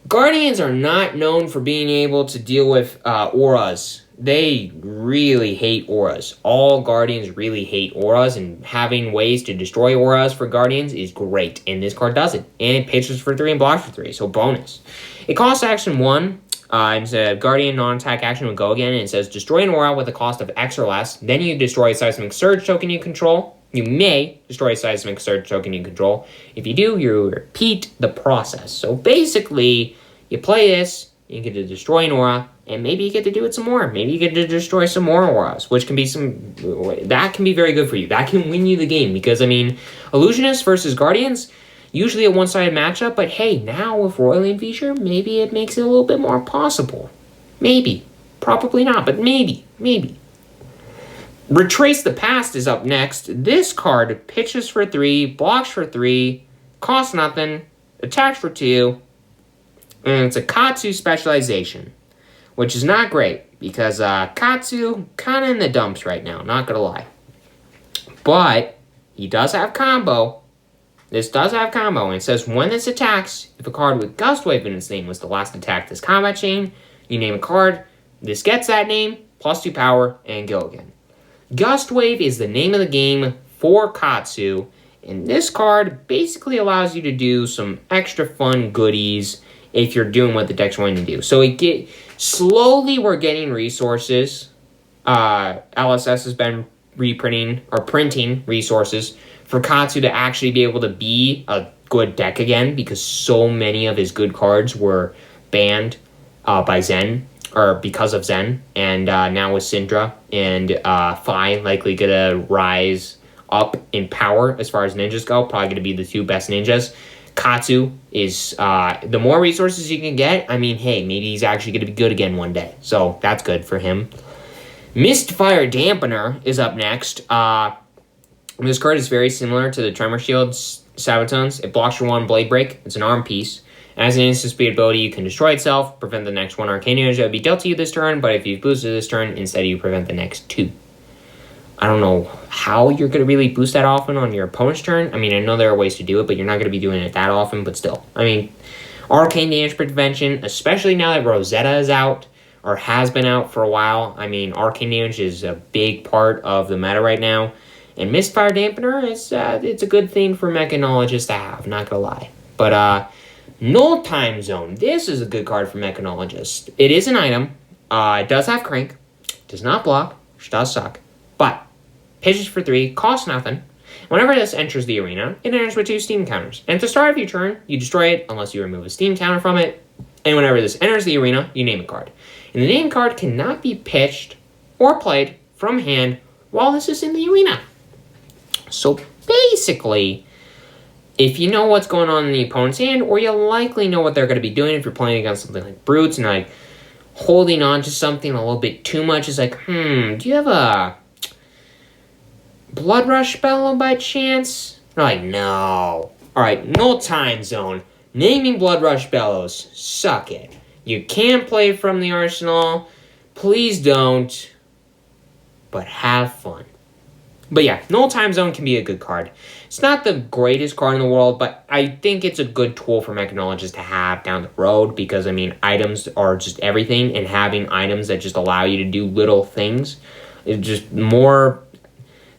Guardians are not known for being able to deal with auras. They really hate auras. All Guardians really hate auras, and having ways to destroy auras for Guardians is great. And this card does it. And it pitches for 3 and blocks for 3, so bonus. It costs action 1. It's a Guardian non-attack action would go again, and it says destroy an aura with a cost of X or less. Then you destroy a Seismic Surge token you control. You may destroy a Seismic Surge token you control. If you do, you repeat the process. So basically, you play this, you get to destroy an aura, and maybe you get to do it some more. Maybe you get to destroy some more auras, which can be that can be very good for you. That can win you the game, because, I mean, Illusionists versus Guardians, usually a one-sided matchup, but hey, now with Roiling Fissure, maybe it makes it a little bit more possible. Maybe. Probably not, but maybe. Retrace the Past is up next. This card pitches for 3, blocks for 3, costs nothing, attacks for 2, and it's a Katsu specialization, which is not great, because Katsu kind of in the dumps right now, not gonna lie. But he does have combo. This does have combo, and it says when this attacks, if a card with Gust Wave in its name was the last attack this combat chain, you name a card, this gets that name, +2 power, and go again. Gust Wave is the name of the game for Katsu, and this card basically allows you to do some extra fun goodies if you're doing what the deck's wanting to do. So slowly we're getting resources. LSS has been printing resources for Katsu to actually be able to be a good deck again, because so many of his good cards were banned by Zen, or because of Zen, and now with Cindra and Fang likely gonna rise up in power as far as ninjas go, probably gonna be the 2 best ninjas. Katsu is, the more resources you can get, I mean, hey, maybe he's actually gonna be good again one day, so that's good for him. Mistfire Dampener is up next. This card is very similar to the Tremor Shield Sabatons. It blocks for 1 Blade Break. It's an arm piece. As an instant speed ability, you can destroy itself, prevent the next 1 arcane damage that would be dealt to you this turn, but if you lose to this turn, instead you prevent the next 2. I don't know how you're going to really boost that often on your opponent's turn. I mean, I know there are ways to do it, but you're not going to be doing it that often, but still. I mean, arcane damage prevention, especially now that Rosetta is out, or has been out for a while. I mean, arcane damage is a big part of the meta right now. And Mistfire Dampener, it's a good thing for Mechanologists to have, not going to lie. But, Null Time Zone. This is a good card for Mechanologists. It is an item. It does have Crank. Does not block, which does suck. But pitches for 3, costs nothing. Whenever this enters the arena, it enters with 2 steam counters. And at the start of your turn, you destroy it unless you remove a steam counter from it. And whenever this enters the arena, you name a card. And the named card cannot be pitched or played from hand while this is in the arena. So basically, if you know what's going on in the opponent's hand, or you likely know what they're going to be doing if you're playing against something like Brutes and like holding on to something a little bit too much, is like, do you have a Blood Rush Bellow by chance? They're like, no. Alright, Null Time Zone. Naming Blood Rush Bellows. Suck it. You can play from the arsenal. Please don't. But have fun. But yeah, Null Time Zone can be a good card. It's not the greatest card in the world, but I think it's a good tool for Mechanologists to have down the road, because, I mean, items are just everything, and having items that just allow you to do little things is just more...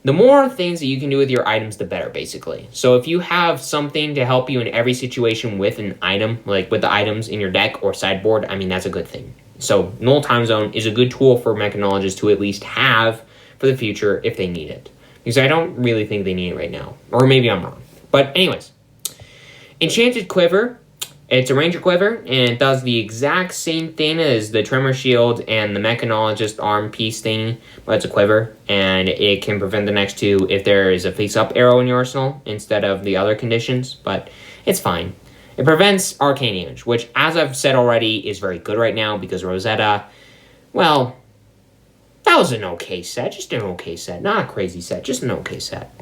The more things that you can do with your items, the better, basically. So if you have something to help you in every situation with an item, like with the items in your deck or sideboard, I mean, that's a good thing. So Null Time Zone is a good tool for Mechanologists to at least have for the future if they need it. Because I don't really think they need it right now. Or maybe I'm wrong. But anyways. Enchanted Quiver. It's a Ranger Quiver, and it does the exact same thing as the Tremor Shield and the Mechanologist arm piece thing, but it's a Quiver, and it can prevent the next 2 if there is a face-up arrow in your arsenal instead of the other conditions, but it's fine. It prevents arcane damage, which, as I've said already, is very good right now, because Rosetta, well, that was an okay set, just an okay set, not a crazy set, just an okay set.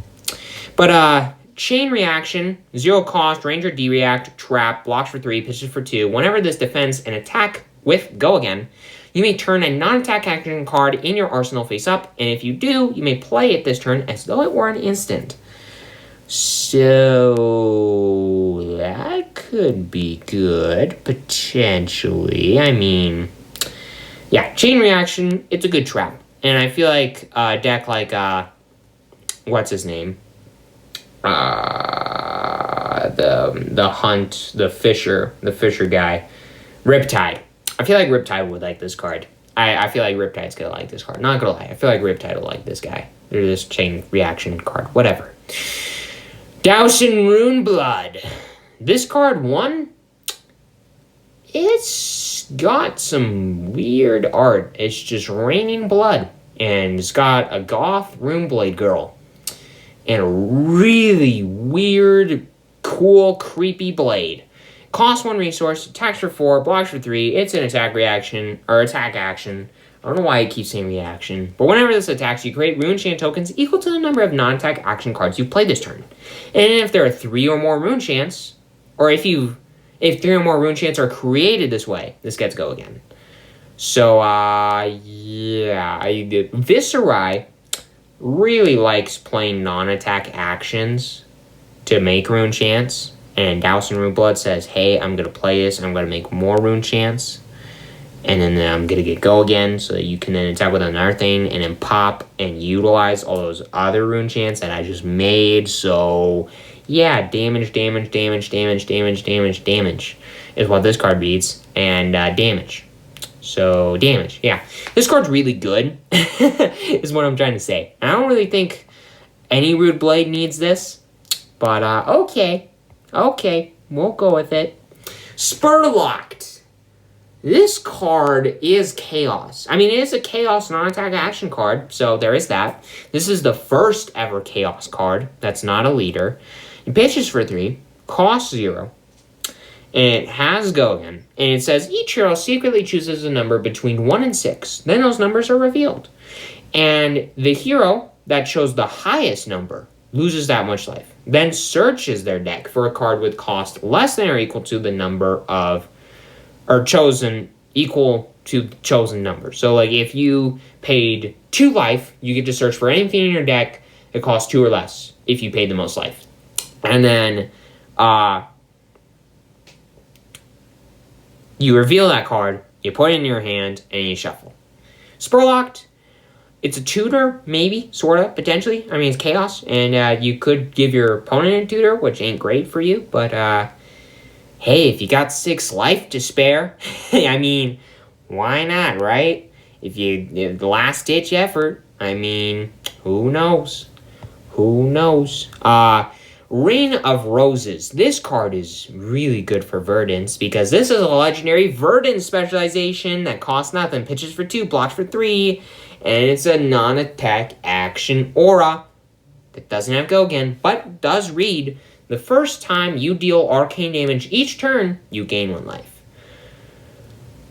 But, Chain Reaction, 0 cost, Ranger D-React, Trap, blocks for 3, pitches for 2. Whenever this defends an attack with Go Again, you may turn a non-attack action card in your arsenal face up, and if you do, you may play it this turn as though it were an instant. So, that could be good, potentially. I mean, yeah, Chain Reaction, it's a good trap. And I feel like a deck like, what's his name? The Hunt, the Fisher guy, Riptide. I feel like Riptide would like this card. I feel like Riptide's gonna like this card. Not gonna lie, I feel like Riptide will like this guy. Or this Chain Reaction card, whatever. Dowsin Runeblood. This card, it's got some weird art. It's just raining blood, and it's got a goth Runeblade girl. And a really weird, cool, creepy blade. Costs 1 resource, attacks for 4, blocks for 3. It's an attack reaction, or attack action. I don't know why I keep saying reaction. But whenever this attacks, you create Rune Chant tokens equal to the number of non-attack action cards you've played this turn. And if there are 3 or more Rune Chants, or if 3 or more Rune Chants are created this way, this gets Go Again. So, yeah. Viserai really likes playing non-attack actions to make Rune Chants, and Dowsin Runeblood says, hey, I'm going to play this, and I'm going to make more Rune Chants, and then I'm going to get Go Again, so that you can then attack with another thing, and then pop and utilize all those other Rune Chants that I just made. So, yeah, damage is what this card reads, and damage. So, damage, yeah. This card's really good, is what I'm trying to say. I don't really think any Rude Blade needs this, but, okay, we'll go with it. Spurlocked. This card is Chaos. I mean, it is a Chaos non-attack action card, so there is that. This is the first ever Chaos card that's not a leader. It pitches for 3, costs 0. And it has Go Again. And it says, each hero secretly chooses a number between 1 and 6. Then those numbers are revealed. And the hero that chose the highest number loses that much life. Then searches their deck for a card with cost less than or equal to the number of, or chosen equal to the chosen number. So, like, if you paid 2 life, you get to search for anything in your deck that costs 2 or less if you paid the most life. And then, you reveal that card, you put it in your hand, and you shuffle. Spurlocked, it's a tutor, maybe, sort of, potentially. I mean, it's chaos, and you could give your opponent a tutor, which ain't great for you, but, hey, if you got 6 life to spare, I mean, why not, right? If the last-ditch effort, I mean, who knows? Who knows? Rain of Roses. This card is really good for Verdance because this is a legendary Verdance specialization that costs nothing, pitches for 2, blocks for 3, and it's a non-attack action aura that doesn't have go again, but does read. The first time you deal arcane damage each turn, you gain 1 life.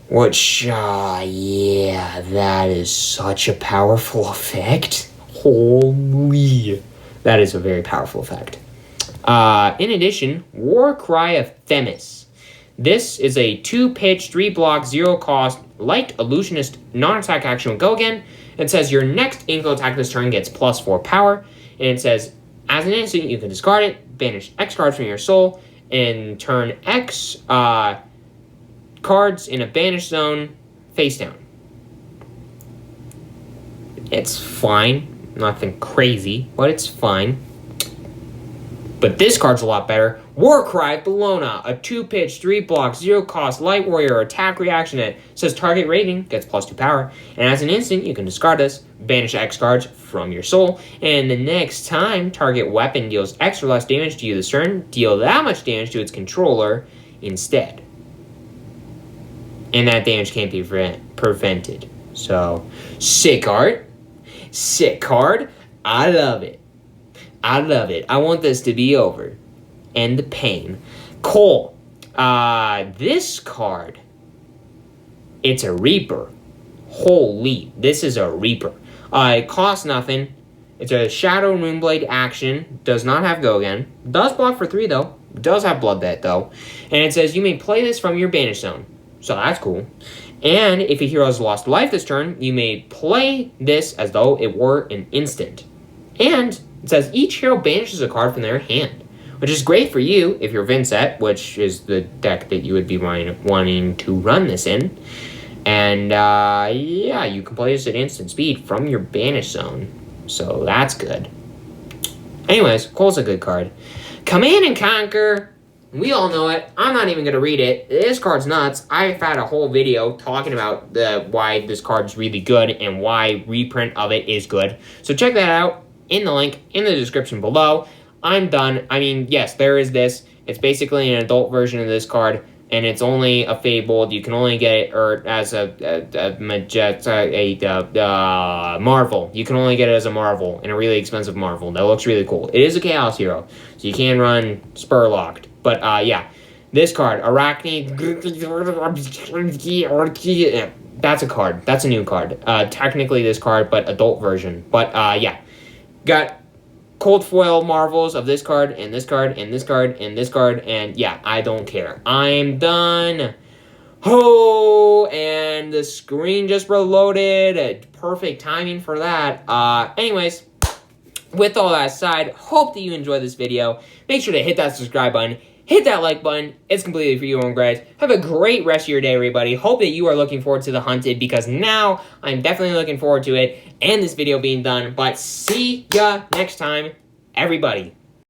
Which, yeah, that is such a powerful effect. Holy. That is a very powerful effect. In addition, War Cry of Themis. This is a 2-pitch, 3-block, 0-cost, light illusionist non-attack action will go again. It says your next ankle attack this turn gets +4 power. And it says, as an instant, you can discard it, banish X cards from your soul, and turn X cards in a banished zone face down. It's fine. Nothing crazy, but it's fine. But this card's a lot better. Warcry of Bellona, a 2-pitch, 3-block, 0-cost light warrior attack reaction that says target rating gets +2 power. And as an instant, you can discard this, banish X cards from your soul, and the next time target weapon deals X or less damage to you this turn, deal that much damage to its controller instead. And that damage can't be prevented. So, sick art. Sick card. I love it. I love it. I want this to be over. End the pain. Cole. This card. It's a Reaper. Holy. This is a Reaper. It costs nothing. It's a Shadow Moonblade action. Does not have go again. Does block for 3 though. Does have Blood Bet though. And it says you may play this from your banish zone. So that's cool. And if a hero has lost life this turn, you may play this as though it were an instant. And it says each hero banishes a card from their hand, which is great for you if you're Vincent, which is the deck that you would be wanting to run this in. And yeah, you can play this at instant speed from your banish zone. So that's good. Anyways, Cole's a good card. Command and Conquer. We all know it. I'm not even going to read it. This card's nuts. I've had a whole video talking about why this card's really good and why reprint of it is good. So check that out in the link in the description below. I'm done. I mean, yes, there is this. It's basically an adult version of this card, and it's only a Fabled. You can only get it as a Marvel. You can only get it as a Marvel, and a really expensive Marvel. That looks really cool. It is a Chaos Hero, so you can run Spurlocked. But, yeah, this card, Arakni, that's a card. That's a new card. Technically this card, but adult version. But, yeah, got cold foil Marvels of this card, and this card, and this card, and this card, and, yeah, I don't care. I'm done. Oh, and the screen just reloaded. Perfect timing for that. Anyways, with all that aside, hope that you enjoyed this video. Make sure to hit that subscribe button. Hit that like button. It's completely for you, own guys. Have a great rest of your day, everybody. Hope that you are looking forward to the Hunted, because now I'm definitely looking forward to it and this video being done. But see ya next time, everybody.